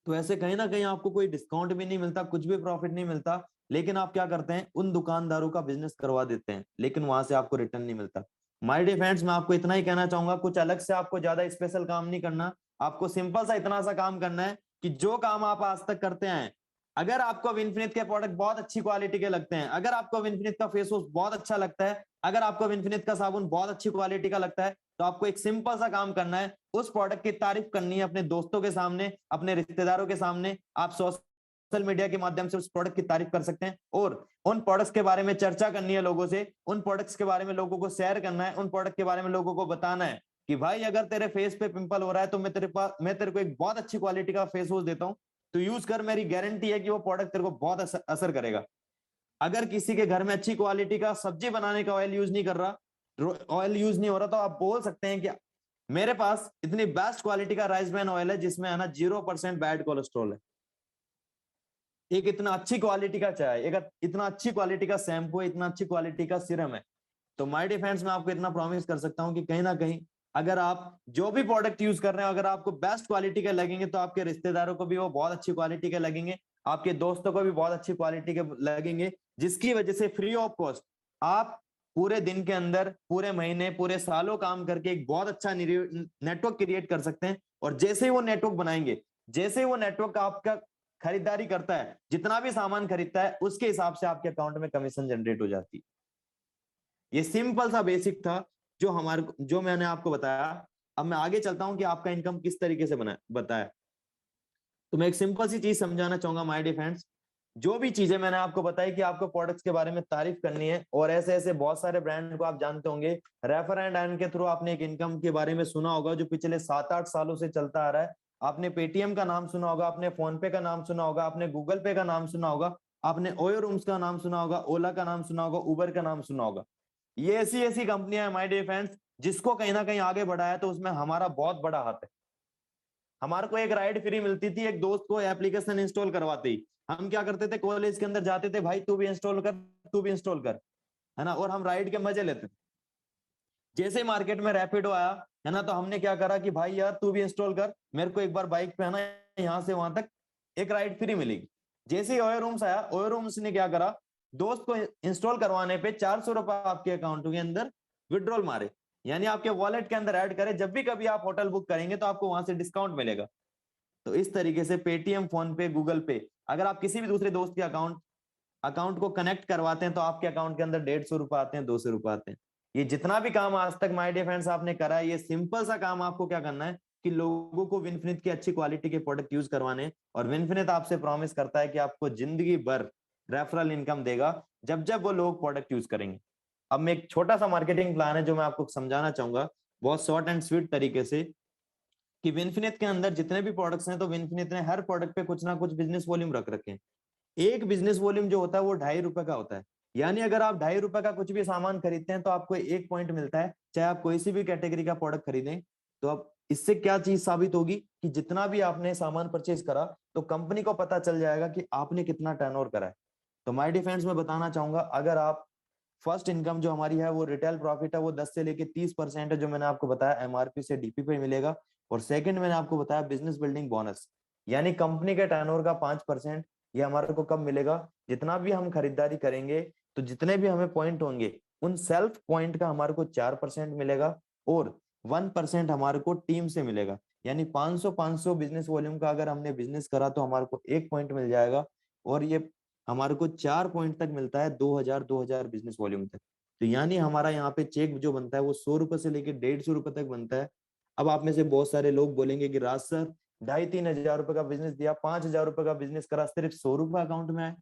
तो ऐसे कहीं ना कहीं आपको कोई डिस्काउंट भी नहीं मिलता, कुछ भी प्रॉफिट नहीं मिलता, लेकिन आप क्या करते हैं उन दुकानदारों का बिजनेस करवा देते हैं, लेकिन वहां से आपको रिटर्न नहीं मिलता। माय डियर फ्रेंड्स, मैं आपको इतना ही कहना चाहूंगा, कुछ अलग से आपको ज्यादा स्पेशल काम नहीं करना। आपको सिंपल सा इतना सा काम करना है कि जो काम आप आज तक करते हैं, अगर आपको विनफिनिट के प्रोडक्ट बहुत अच्छी क्वालिटी के लगते हैं, अगर आपको विनफिनिट का फेस वॉश बहुत अच्छा लगता है, अगर आपको विनफिनिट का साबुन बहुत अच्छी क्वालिटी का लगता है, तो आपको एक सिंपल सा काम करना है, उस प्रोडक्ट की तारीफ करनी है अपने दोस्तों के सामने, अपने रिश्तेदारों के सामने। आप सोशल मीडिया के माध्यम से उस प्रोडक्ट की तारीफ कर सकते हैं, और उन प्रोडक्ट्स के बारे में चर्चा करनी है लोगों से, उन प्रोडक्ट्स के बारे में लोगों को शेयर करना है, उन प्रोडक्ट के बारे में लोगों को बताना है कि भाई अगर तेरे फेस पे पिंपल हो रहा है तो मैं तेरे को एक बहुत अच्छी क्वालिटी का फेस वॉश देता हूं, तो यूज कर, मेरी गारंटी है कि वो प्रोडक्ट तेरे को बहुत असर करेगा। अगर किसी के घर में अच्छी क्वालिटी का सब्जी बनाने का ऑयल यूज नहीं कर रहा, ऑयल यूज नहीं हो रहा, तो आप बोल सकते हैं कि मेरे पास इतनी बेस्ट क्वालिटी का राइस ब्रान ऑयल है जिसमें है ना 0% बैड कोलेस्ट्रॉल है, एक इतना अच्छी क्वालिटी का चाय, एक इतना अच्छी क्वालिटी का शैम्पू है, इतना अच्छी क्वालिटी का सीरम है, तो माय डिफेंस में आपको इतना प्रॉमिस कर सकता हूं कि कहीं ना कहीं अगर आप जो भी प्रोडक्ट यूज कर रहे हैं, अगर आपको बेस्ट क्वालिटी के लगेंगे तो आपके रिश्तेदारों को भी वो बहुत अच्छी क्वालिटी के लगेंगे, आपके दोस्तों को भी बहुत अच्छी क्वालिटी के लगेंगे, जिसकी वजह से फ्री ऑफ कॉस्ट आप पूरे दिन के अंदर, पूरे महीने, पूरे सालों काम करके एक बहुत अच्छा नेटवर्क क्रिएट कर सकते हैं। और जैसे ही वो नेटवर्क बनाएंगे, जैसे ही वो नेटवर्क आपका खरीदारी करता है, जितना भी सामान खरीदता है, उसके हिसाब से आपके अकाउंट में कमीशन जनरेट हो जाती है। ये सिंपल सा बेसिक था जो मैंने आपको बताया। अब मैं आगे चलता हूं कि आपका इनकम किस तरीके से बना बताया। तो मैं एक सिंपल सी चीज समझाना चाहूंगा माय डियर फ्रेंड्स। जो भी चीजें मैंने आपको बताई कि आपको प्रोडक्ट्स के बारे में तारीफ करनी है, और ऐसे ऐसे बहुत सारे ब्रांड को आप जानते होंगे, रेफर एंड अर्न के थ्रू आपने एक इनकम के बारे में सुना होगा जो पिछले 7-8 सालों से चलता आ रहा है। आपने पेटीएम का नाम सुना होगा, आपने फोन पे का नाम सुना होगा, आपने गूगल पे का नाम सुना होगा, आपने ओयो रूम्स का नाम सुना होगा, ओला का नाम सुना होगा, उबर का नाम सुना होगा। ये ऐसी ऐसी कंपनियां हैं माय डियर फ्रेंड्स, जिसको कहीं ना कहीं आगे बढ़ाया तो उसमें हमारा बहुत बड़ा हाथ है। हमारे को एक राइड फ्री मिलती थी एक दोस्त को एप्लीकेशन इंस्टॉल करवाते ही, हम क्या करते थे, कॉलेज के अंदर जाते थे, भाई तू भी इंस्टॉल कर, तू भी इंस्टॉल कर, है ना, और हम राइड के मजे लेते थे। जैसे ही मार्केट में रैपिडो आया, है ना, तो हमने क्या करा कि भाई यार तू भी इंस्टॉल कर, मेरे को एक बार बाइक पे, है ना, यहाँ से वहां तक एक राइड फ्री मिलेगी। जैसे ही ओयो रूम्स आया, ओयो रूम्स ने क्या करा, दोस्त को इंस्टॉल करवाने पे 400 रुपए आपके अकाउंट के अंदर विड्रॉल मारे, यानी आपके वॉलेट के अंदर ऐड करे। जब भी कभी आप होटल बुक करेंगे तो आपको वहां से डिस्काउंट मिलेगा। तो इस तरीके से पेटीएम, फोन पे, गूगल पे, अगर आप किसी भी दूसरे दोस्त के अकाउंट अकाउंट को कनेक्ट करवाते हैं तो आपके अकाउंट के अंदर 150 रुपए आते हैं, 200 रुपए आते हैं। ये जितना भी काम आज तक माय डियर फ्रेंड्स आपने करा है, ये सिंपल सा काम आपको क्या करना है कि लोगों को विनफिनिट की अच्छी क्वालिटी के प्रोडक्ट यूज करवाने। और विनफिनिट आपसे प्रॉमिस करता है कि आपको जिंदगी भर रेफरल इनकम देगा जब जब वो लोग प्रोडक्ट यूज करेंगे। अब मैं एक छोटा सा मार्केटिंग प्लान है जो मैं आपको समझाना चाहूंगा बहुत शॉर्ट एंड स्वीट तरीके से, कि विनफिनिट के अंदर जितने भी प्रोडक्ट्स हैं, तो विनफिनिट ने हर प्रोडक्ट पे कुछ ना कुछ बिजनेस वॉल्यूम रख रखे हैं। एक बिजनेस वॉल्यूम जो होता है वो ₹2.5 का होता है। यानी अगर आप ₹2.5 का कुछ भी सामान खरीदते हैं तो आपको एक पॉइंट मिलता है, चाहे आप कोई सी भी कैटेगरी का प्रोडक्ट खरीदें। तो अब इससे क्या चीज साबित होगी कि जितना भी आपने सामान परचेज करा, तो कंपनी को पता चल जाएगा कि आपने कितना टर्नओवर करा है। तो माय डिफेंस में बताना चाहूंगा, अगर आप फर्स्ट इनकम जो हमारी है वो रिटेल प्रॉफिट है, वो 10 से लेके 30% है, जो मैंने आपको बताया एमआरपी से डीपी पे मिलेगा। और सेकंड मैंने आपको बताया बिजनेस बिल्डिंग बोनस, यानी कंपनी के टर्नओवर का 5%। ये हमारे को कब मिलेगा, जितना भी हम खरीदारी करेंगे, तो जितने भी हमें पॉइंट होंगे, उन सेल्फ पॉइंट का हमारे को 4% मिलेगा। और 1% हमारे को टीम से मिलेगा, यानी 500 बिजनेस वॉल्यूम का अगर हमने बिजनेस करा तो हमारे को एक पॉइंट मिल जाएगा। और ये हमारे को 4 पॉइंट तक मिलता है 2000 बिजनेस वॉल्यूम तक। तो यानी हमारा यहाँ पे चेक जो बनता है वो 100 रुपए से लेके 150 रुपए तक बनता है। अब आप में से बहुत सारे लोग बोलेंगे कि राज सर, 2,500-3,000 रुपए का बिजनेस दिया, 5,000 रुपए का बिजनेस करा, सिर्फ 100 रुपए अकाउंट में आए।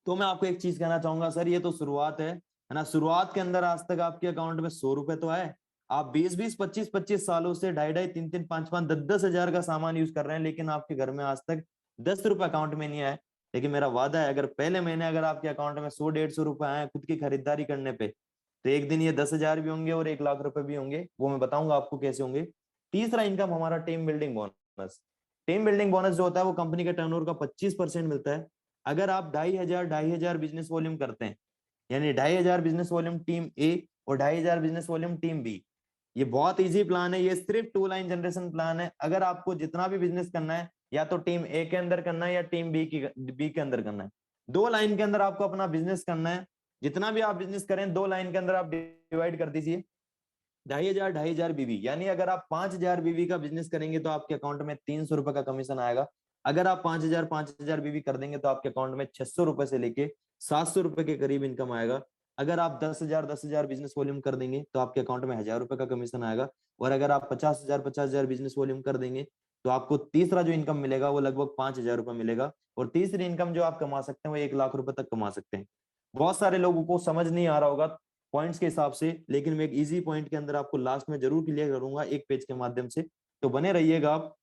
तो मैं आपको एक चीज कहना चाहूंगा, सर ये तो शुरुआत है ना, शुरुआत के अंदर आज तक आपके अकाउंट में 100 रुपए तो आए। आप 20-20, 25-25 सालों से 2.5-2, 3-3, 5-5, 10-10 हजार का सामान यूज कर रहे हैं, लेकिन आपके घर में आज तक 10 रुपए अकाउंट में नहीं आए। लेकिन मेरा वादा है, अगर पहले महीने अगर आपके अकाउंट में 100-150 रुपए आए खुद की खरीदारी करने पे, तो एक दिन ये 10,000 भी होंगे और 1,00,000 रुपए भी होंगे। वो मैं बताऊंगा आपको कैसे होंगे। तीसरा इनकम हमारा team building bonus. Team building bonus जो होता है वो कंपनी के टर्नओवर का 25% मिलता है। अगर आप 2,500 बिजनेस वॉल्यूम करते हैं, यानी 2,500 बिजनेस वॉल्यूम टीम ए और 2,500 बिजनेस वॉल्यूम टीम बी, ये बहुत इजी प्लान है, ये सिर्फ 2 लाइन जनरेशन प्लान है। अगर आपको जितना भी बिजनेस करना है, या तो टीम ए के अंदर करना है या टीम बी के अंदर करना है, 2 लाइन के अंदर आपको अपना बिजनेस करना है। जितना भी आप बिजनेस करें 2 लाइन के अंदर आप डिवाइड कर दीजिए। 2,500 बीवी, यानी अगर आप 5,000 बीवी का बिजनेस करेंगे तो आपके अकाउंट में 300 रुपए का कमीशन आएगा। अगर आप 5,000 बीवी कर देंगे तो आपके अकाउंट में 600 रुपए से लेके 700 रुपए के करीब इनकम आएगा। अगर आप 10,000 बिजनेस वॉल्यूम कर देंगे तो आपके अकाउंट में 1,000 रुपए का कमीशन आएगा। और अगर आप 50,000 बिजनेस वॉल्यूम कर देंगे तो आपको तीसरा जो इनकम मिलेगा वो लगभग 5,000 रुपए मिलेगा। और तीसरी इनकम जो आप कमा सकते हैं वो 1,00,000 रुपए तक कमा सकते हैं। बहुत सारे लोगों को समझ नहीं आ रहा होगा पॉइंट्स के हिसाब से, लेकिन मैं एक इजी पॉइंट के अंदर आपको लास्ट में जरूर क्लियर करूंगा एक पेज के माध्यम से, तो बने रहिएगा आप।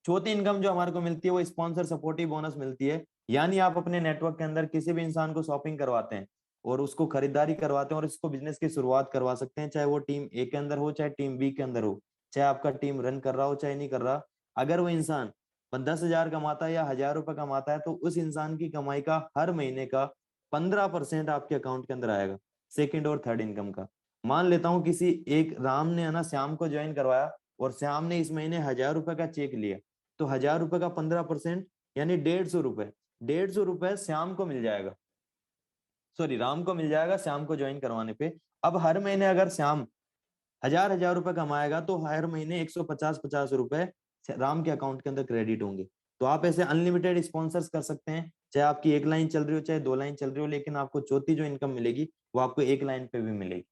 चौथी इनकम जो हमारे को मिलती है वो स्पॉन्सर सपोर्टिव बोनस मिलती है। यानी आप अपने नेटवर्क के अंदर किसी भी इंसान को शॉपिंग करवाते हैं और उसको खरीदारी करवाते हैं और इसको बिजनेस की शुरुआत करवा सकते हैं, चाहे वो टीम ए के अंदर हो चाहे टीम बी के अंदर हो, चाहे आपका टीम रन कर रहा हो चाहे नहीं कर रहा। अगर वो इंसान 10,000 कमाता है या 1,000 रुपए कमाता है, तो उस इंसान की कमाई का हर महीने का 15% आपके अकाउंट के अंदर आएगा। सेकंड और थर्ड इनकम का। मान लेता हूँ किसी एक राम ने है ना श्याम को ज्वाइन करवाया और श्याम ने इस महीने 1000 रुपए का चेक लिया, तो 1000 रुपए का 15% यानी 150 रुपए, 150 रुपए श्याम को मिल जाएगा, सॉरी राम को मिल जाएगा श्याम को ज्वाइन करवाने पे। अब हर महीने अगर श्याम 1000 रुपए कमाएगा तो हर महीने 150-50 रुपए राम के अकाउंट के अंदर क्रेडिट होंगे। तो आप ऐसे अनलिमिटेड स्पॉन्सर्स कर सकते हैं, चाहे आपकी एक लाइन चल रही हो चाहे दो लाइन चल रही हो, लेकिन आपको चौथी जो इनकम मिलेगी वो आपको एक लाइन पे भी मिलेगी।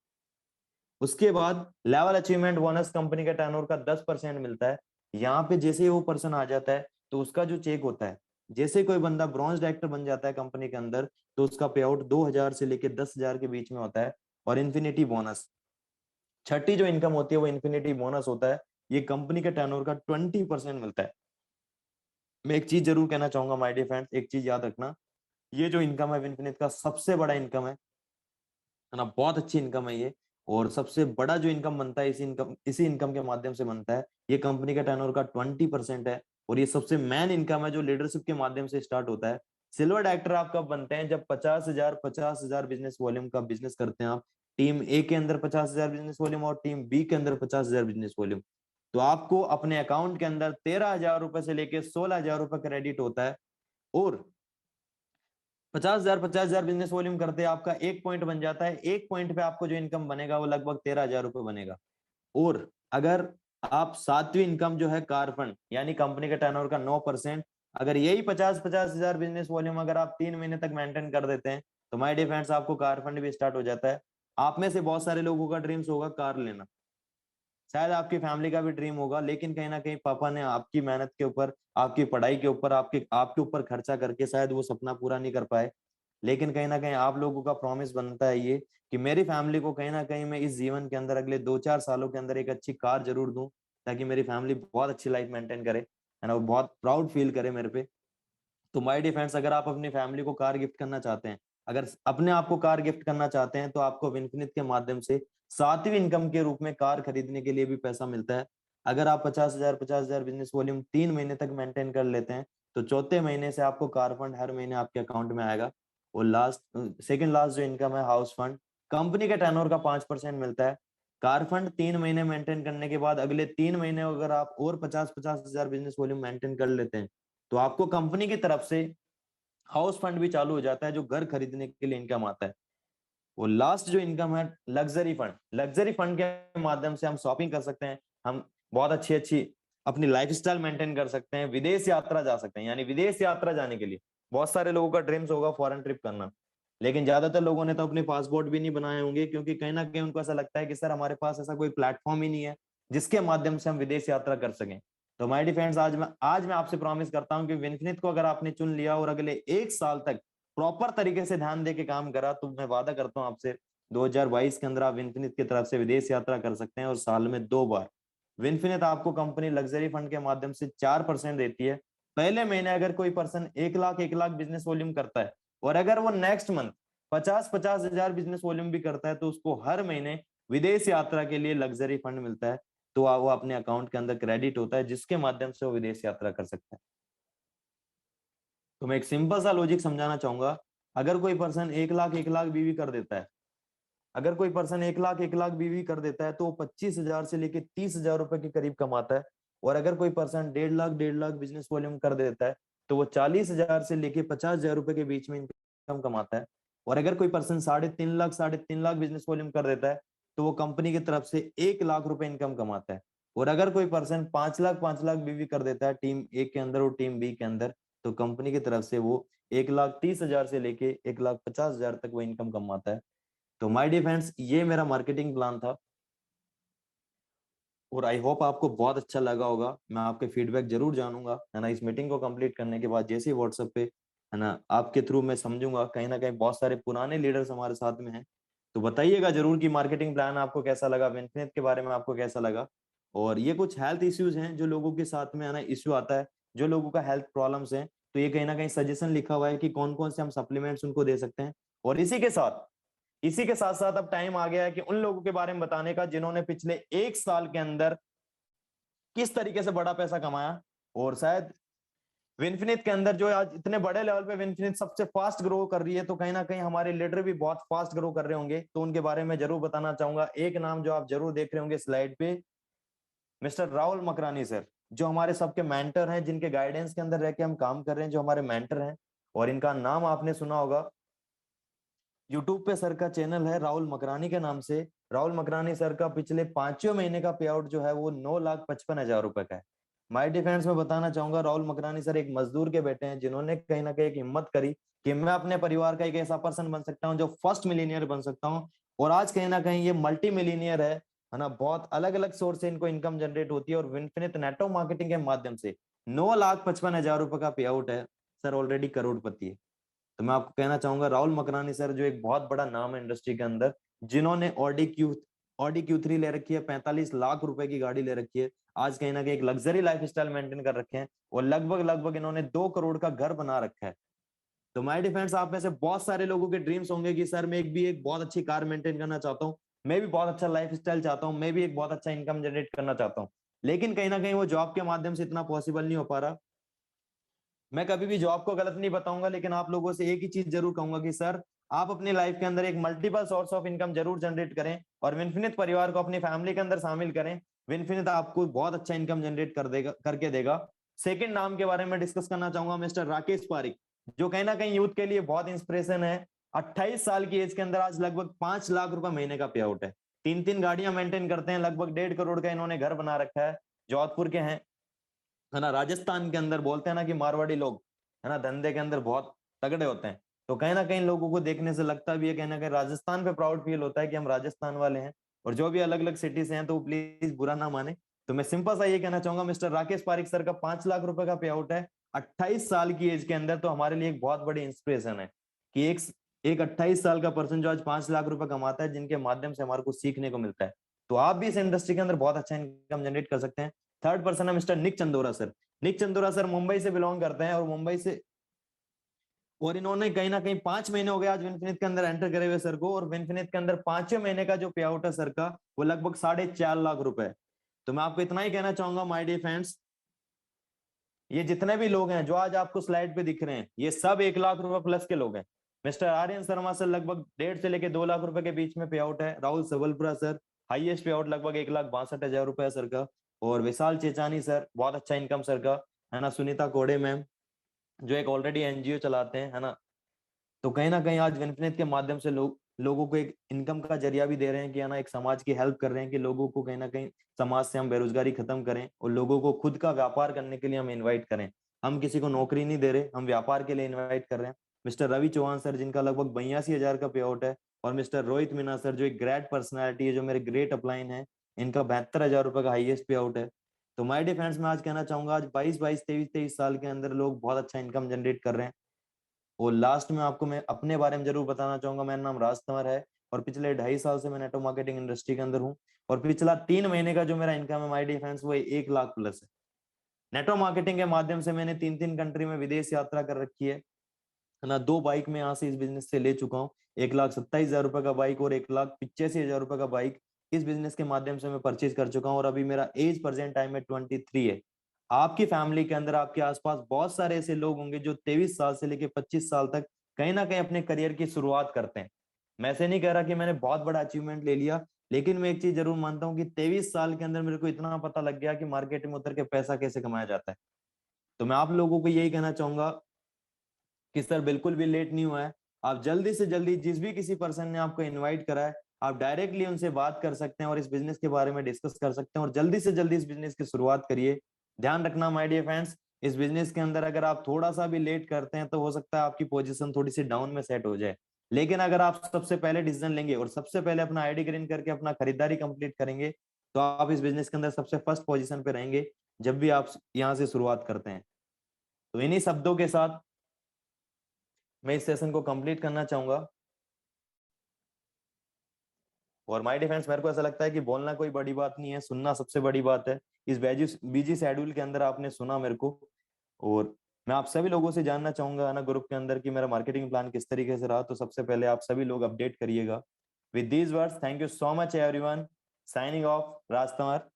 उसके बाद लेवल अचीवमेंट बोनस कंपनी के टर्नओवर का 10% मिलता है। यहाँ पे जैसे ही वो पर्सन आ जाता है तो उसका जो चेक होता है, जैसे कोई बंदा ब्रॉन्ज डायरेक्टर बन जाता है कंपनी के अंदर, तो उसका पे आउट 2000 से लेकर 10,000 के बीच में होता है। और इन्फिनिटी बोनस, छठी जो इनकम होती है वो इन्फिनिटी बोनस होता है। ये कंपनी के टर्नओवर का 20% मिलता है। मैं एक चीज जरूर कहना चाहूंगा माय डियर फ्रेंड्स, एक चीज याद रखना, ये जो इनकम है इन्फिनिट का सबसे बड़ा इनकम है ना, बहुत अच्छी इनकम है ये। और सबसे बड़ा जो इनकम बनता है इसी इनकम के माध्यम से बनता है। ये कंपनी का टर्नओवर का 20% है। और ये सबसे मेन इनकम है जो लीडरशिप के माध्यम से स्टार्ट होता है। सिल्वर डायरेक्टर आप कब बनते हैं? जब 50,000 बिजनेस वॉल्यूम का बिजनेस करते हैं आप। टीम ए के अंदर 50,000 बिजनेस वॉल्यूम और टीम बी के अंदर 50,000 बिजनेस वॉल्यूम, तो आपको अपने अकाउंट के अंदर 13,000 रुपए से लेके 16,000 रुपए क्रेडिट होता है। और 50,000 बिजनेस वॉल्यूम करते आपका एक पॉइंट बन जाता है, एक पॉइंट पे आपको जो इनकम बनेगा वो लगभग 13,000 रुपए बनेगा। और अगर आप सातवीं इनकम जो है कार फंड, यानी कंपनी के टर्नओवर का 9%, अगर यही 50,000 बिजनेस वॉल्यूम अगर आप 3 महीने तक मेंटेन कर देते हैं तो माय डियर फ्रेंड्स आपको कार फंड भी स्टार्ट हो जाता है। आप में से बहुत सारे लोगों का ड्रीम्स होगा कार लेना, शायद आपकी फैमिली का भी ड्रीम होगा, लेकिन कहीं ना कहीं पापा ने आपकी मेहनत के ऊपर, आपकी पढ़ाई के ऊपर, आपके आपके ऊपर खर्चा करके शायद वो सपना पूरा नहीं कर पाए। लेकिन कहीं ना कहीं आप लोगों का प्रॉमिस बनता है ये कि मेरी फैमिली को कहीं ना कहीं मैं इस जीवन के अंदर अगले 2-4 सालों के अंदर एक अच्छी कार जरूर दूं, ताकि मेरी फैमिली बहुत अच्छी लाइफ मेंटेन करे, है ना, वो बहुत प्राउड फील करे मेरे पे। तो माय डियर फ्रेंड्स, अगर आप अपनी फैमिली को कार गिफ्ट करना चाहते हैं, अगर अपने आप को कार गिफ्ट करना चाहते हैं, तो आपको विनफिनिट के माध्यम से सातवीं इनकम के रूप में कार खरीदने के लिए भी पैसा मिलता है। अगर आप 50,000 बिजनेस वॉल्यूम 3 महीने तक मेंटेन कर लेते हैं तो चौथे महीने से आपको कार फंड हर महीने आपके अकाउंट में आएगा। और लास्ट सेकंड लास्ट जो इनकम है हाउस फंड, कंपनी के टर्नओवर का 5% मिलता है। कार फंड 3 महीने मेंटेन करने के बाद अगले 3 महीने अगर आप और 50,000 बिजनेस वॉल्यूम मेंटेन कर लेते हैं तो आपको कंपनी की तरफ से हाउस फंड भी चालू हो जाता है, जो घर खरीदने के लिए इनकम आता है। वो लास्ट जो इनकम है लग्जरी फंड, लग्जरी फंड के माध्यम से हम शॉपिंग कर सकते हैं, हम बहुत अच्छी अच्छी अपनी लाइफस्टाइल मेंटेन कर सकते हैं, विदेश यात्रा जा सकते हैं। यानी विदेश यात्रा जाने के लिए बहुत सारे लोगों का ड्रीम्स होगा फॉरेन ट्रिप करना, लेकिन ज्यादातर लोगों ने तो अपने पासपोर्ट भी नहीं बनाए होंगे, क्योंकि कहीं ना कहीं उनको ऐसा लगता है कि सर हमारे पास ऐसा कोई प्लेटफॉर्म ही नहीं है जिसके माध्यम से हम विदेश यात्रा कर सकें। तो माय डियर फ्रेंड्स, आज मैं आपसे प्रॉमिस करता हूं कि विनफिनिट को अगर आपने चुन लिया और अगले 1 साल तक प्रॉपर तरीके से ध्यान दे के काम करा, तो मैं वादा करता हूं आपसे 2022 के अंदर आप विनफिनिट की तरफ से विदेश यात्रा कर सकते हैं। और साल में 2 बार विनफिनिट आपको कंपनी लग्जरी फंड के माध्यम से 4% देती है। पहले महीने अगर कोई पर्सन 1 लाख बिजनेस वॉल्यूम करता है और अगर वो नेक्स्ट मंथ 50,000 बिजनेस वॉल्यूम भी करता है, तो उसको हर महीने विदेश यात्रा के लिए लग्जरी फंड मिलता है। तो वो अपने अकाउंट के अंदर क्रेडिट होता है, जिसके माध्यम से वो विदेश यात्रा कर सकता है। तो मैं एक सिंपल सा लॉजिक समझाना चाहूंगा। अगर कोई पर्सन 1 लाख बीवी कर देता है, अगर कोई पर्सन 1 लाख बीवी कर देता है तो वो 25,000 से लेके 30,000 रुपए के करीब कमाता है। और अगर कोई पर्सन 1.5 लाख बिजनेस वॉल्यूम कर देता है तो वो 40,000 से लेके 50,000 रुपए के बीच में इनकम कमाता है। और अगर कोई पर्सन 3.5 लाख बिजनेस वॉल्यूम कर देता है तो वो कंपनी की तरफ से 1 लाख रुपए इनकम कमाता है। और अगर कोई पर्सन 5 लाख बीवी कर देता है टीम ए के अंदर और टीम बी के अंदर, तो कंपनी की तरफ से वो 1,30,000 से लेके 1,50,000 तक वो इनकम कमाता है। तो माय डियर फ्रेंड्स, ये मेरा मार्केटिंग प्लान था और आई होप आपको बहुत अच्छा लगा होगा। मैं आपके फीडबैक जरूर जानूंगा, है ना। इस मीटिंग को कंप्लीट करने के बाद जैसे ही व्हाट्सएप पे, है ना, आपके थ्रू मैं समझूंगा कहीं ना कहीं बहुत सारे पुराने लीडर्स हमारे साथ में हैं। तो बताइएगा जरूर कि मार्केटिंग प्लान आपको कैसा लगा, विनफिनिट के बारे में आपको कैसा लगा। और ये कुछ हेल्थ इश्यूज हैं जो लोगों के साथ में, है ना, इश्यू आता है, जो लोगों का हेल्थ प्रॉब्लम्स हैं, तो ये कहीं ना कहीं सजेशन लिखा हुआ है कि कौन कौन से हम सप्लीमेंट्स उनको दे सकते हैं। और इसी के साथ साथ अब टाइम आ गया है कि उन लोगों के बारे में बताने का जिन्होंने पिछले 1 साल के अंदर किस तरीके से बड़ा पैसा कमाया। और शायद विनफिनिट के अंदर जो आज इतने बड़े लेवल पे विनफिनिट सबसे फास्ट ग्रो कर रही है, तो कहीं ना कहीं हमारे लीडर भी बहुत फास्ट ग्रो कर रहे होंगे, तो उनके बारे में जरूर बताना चाहूंगा। एक नाम जो आप जरूर देख रहे होंगे स्लाइड पे, मिस्टर राहुल मकरानी सर, जो हमारे सबके मेंटर हैं, जिनके गाइडेंस के अंदर रह के हम काम कर रहे हैं, जो हमारे मेंटर हैं। और इनका नाम आपने सुना होगा, यूट्यूब पे सर का चैनल है राहुल मकरानी के नाम से। राहुल मकरानी सर का पिछले 5वें महीने का पे आउट जो है वो 9,55,000 रुपए का है। माय डिफेंस में बताना चाहूंगा, राहुल मकरानी सर एक मजदूर के बेटे हैं, जिन्होंने कहीं ना कहीं एक हिम्मत करी कि मैं अपने परिवार का एक ऐसा पर्सन बन सकता हूँ जो फर्स्ट मिलीनियर बन सकता हूँ। और आज कहीं ना कहीं ये मल्टी मिलीनियर है ना। बहुत अलग अलग सोर्स से इनको इनकम जनरेट होती है, और विनफिनिट नेटवर्क मार्केटिंग के माध्यम से 9,55,000 रुपए का पे आउट है। सर ऑलरेडी करोड़पति है। तो मैं आपको कहना चाहूंगा, राहुल मकरानी सर जो एक बहुत बड़ा नाम है इंडस्ट्री के अंदर, जिन्होंने ऑडी Q3 ले रखी है, 45 लाख रुपए की गाड़ी ले रखी है, आज कहीं ना कहीं एक लग्जरी लाइफ स्टाइल मेंटेन कर रखे हैं, और लगभग लगभग इन्होंने 2 करोड़ का घर बना रखा है। तो माय डिफेंस, आप में से बहुत सारे लोगों के ड्रीम्स होंगे कि सर मैं एक बहुत अच्छी कार मेंटेन करना चाहता हूँ, मैं भी बहुत अच्छा लाइफ स्टाइल चाहता हूँ, मैं भी एक बहुत अच्छा इनकम जनरेट करना चाहता हूँ, लेकिन कहीं ना कहीं वो जॉब के माध्यम से इतना पॉसिबल नहीं हो पा रहा। मैं कभी भी जॉब को गलत नहीं बताऊंगा, लेकिन आप लोगों से एक ही चीज जरूर कहूंगा कि सर आप अपनी लाइफ के अंदर एक मल्टीपल सोर्स ऑफ इनकम जरूर जनरेट करें, और विनफिनिट परिवार को अपनी फैमिली के अंदर शामिल करें। विनफिनिट आपको बहुत अच्छा इनकम जनरेट करके देगा। सेकंड नाम के बारे में डिस्कस करना चाहूंगा, मिस्टर राकेश पारिक, जो कहीं ना कहीं यूथ के लिए बहुत इंस्पिरेशन है। 28 साल की एज के अंदर आज लगभग 5 लाख रुपए महीने का पे आउट है। 3 3 गाड़ियां मेंटेन करते हैं, लगभग 1.5 करोड़ का इन्होंने घर बना रखा है। जोधपुर के हैं, है ना। राजस्थान के अंदर बोलते हैं ना कि मारवाड़ी लोग, है ना, धंधे के अंदर बहुत तगड़े होते हैं। तो कहीं ना कहीं लोगों को देखने से लगता भी है, कहीं ना कहीं राजस्थान पे प्राउड फील होता है कि हम राजस्थान वाले हैं। और जो भी अलग अलग सिटी से हैं, तो प्लीज बुरा ना माने। तो मैं सिंपल सा ये कहना चाहूंगा, मिस्टर राकेश पारिक सर का 5 लाख रुपए का पे आउट है 28 साल की एज के अंदर। तो हमारे लिए एक बहुत बड़ी इंस्पिरेशन है कि एक 28 साल का पर्सन जो आज 5 लाख रुपए कमाता है, जिनके माध्यम से हमारे को सीखने को मिलता है। तो आप भी इस इंडस्ट्री के अंदर बहुत अच्छा इनकम जनरेट कर सकते हैं। थर्ड पर्सन है मिस्टर निक चंदोरा सर। निक चंदोरा सर मुंबई से बिलोंग करते हैं, और मुंबई से, और इन्होंने कहीं ना कहीं 5 महीने हो गए आज विनफिनिट के अंदर एंटर करे हुए सर को। और विनफिनिट के अंदर 5वें महीने का जो पे आउट है सर का, वो लगभग 4.5 लाख रुपए है। तो मैं आपको इतना ही कहना चाहूंगा माय डियर फ्रेंड्स, ये जितने भी लोग हैं जो आज आपको स्लाइड पे दिख रहे हैं, ये सब 1 लाख रुपए प्लस के लोग हैं। मिस्टर आर्यन शर्मा सर लगभग 1.5 से लेके 2 लाख रुपए के बीच में पे आउट है। राहुल सबलपुरा सर, हाईएस्ट पे आउट लगभग 1,62,000 रुपए है सर का। और विशाल चेचानी सर, बहुत अच्छा इनकम सर का, है ना। सुनीता कोड़े मैम, जो एक ऑलरेडी एनजीओ चलाते हैं, है ना। तो कहीं ना कहीं आज विनफिनिट के माध्यम से लोगों को एक इनकम का जरिया भी दे रहे हैं कि, है ना, एक समाज की हेल्प कर रहे हैं कि लोगों को कहीं ना कहीं समाज से हम बेरोजगारी खत्म करें, और लोगों को खुद का व्यापार करने के लिए हम इनवाइट करें। हम किसी को नौकरी नहीं दे रहे, हम व्यापार के लिए इन्वाइट कर रहे हैं। मिस्टर रवि चौहान सर, जिनका लगभग 82,000 का पे आउट है। और मिस्टर रोहित मीना सर, जो एक ग्रेट पर्सनैलिटी है, जो मेरे ग्रेट अपलाइन है, इनका 72,000 रुपए का हाईएस्ट पे आउट है। तो माय डिफेंस में आज कहना चाहूंगा, आज 22 22 23 23 साल के अंदर लोग बहुत अच्छा इनकम जनरेट कर रहे हैं। और लास्ट में आपको मैं अपने बारे में जरूर बताना चाहूंगा, मेरा नाम राज तंवर है, और पिछले 2.5 साल से मैं नेटवर्क मार्केटिंग इंडस्ट्री के अंदर हूँ। और पिछला 3 महीने का जो मेरा इनकम है माय डिफेंस, वो 1 लाख प्लस है। नेटवर्क मार्केटिंग के माध्यम से मैंने 3 3 कंट्री में विदेश यात्रा कर रखी है ना। 2 बाइक में यहाँ से इस बिजनेस से ले चुका हूँ। 1,27,000 रुपए का बाइक और 1,85,000 रुपए का बाइक इस बिजनेस के माध्यम से मैं परचेज कर चुका हूँ। और अभी मेरा एज प्रेजेंट टाइम में 23 है। आपकी फैमिली के अंदर, आपके आसपास बहुत सारे ऐसे लोग होंगे जो 23 साल से लेकर 25 साल तक कहीं ना कहीं अपने करियर की शुरुआत करते हैं। मैं ऐसे नहीं कह रहा कि मैंने बहुत बड़ा अचीवमेंट ले लिया, लेकिन मैं एक चीज जरूर मानता हूँ कि 23 साल के अंदर मेरे को इतना पता लग गया कि मार्केट में उतर के पैसा कैसे कमाया जाता है। तो मैं आप लोगों को यही कहना चाहूंगा कि सर बिल्कुल भी लेट नहीं हुआ है। आप जल्दी से जल्दी, जिस भी किसी पर्सन ने आपको इनवाइट करा है, आप डायरेक्टली उनसे बात कर सकते हैं और इस बिजनेस के बारे में डिस्कस कर सकते हैं, और जल्दी से जल्दी इस बिजनेस की शुरुआत करिए। ध्यान रखना माय डियर फ्रेंड्स, इस बिजनेस के अंदर अगर आप थोड़ा सा भी लेट करते हैं, तो हो सकता है आपकी पोजीशन थोड़ी सी डाउन में सेट हो जाए। लेकिन अगर आप सबसे पहले डिसीजन लेंगे और सबसे पहले अपना आईडी ग्रीन करके अपना खरीदारी कंप्लीट करेंगे, तो आप इस बिजनेस के अंदर सबसे फर्स्ट पोजीशन पे रहेंगे जब भी आप यहाँ से शुरुआत करते हैं। तो इन्हीं शब्दों के साथ मैं इस सेशन को कंप्लीट करना चाहूंगा। और माय डिफेंस, मेरे को ऐसा लगता है कि बोलना कोई बड़ी बात नहीं है, सुनना सबसे बड़ी बात है। इस बिजी बिजी शेड्यूल के अंदर आपने सुना मेरे को। और मैं आप सभी लोगों से जानना चाहूंगा, है ना, ग्रुप के अंदर, कि मेरा मार्केटिंग प्लान किस तरीके से रहा। तो सबसे पहले आप सभी लोग अपडेट करिएगा। With these words, thank you so much everyone. Signing off, Raj Tanwar.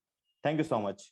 Thank you so much.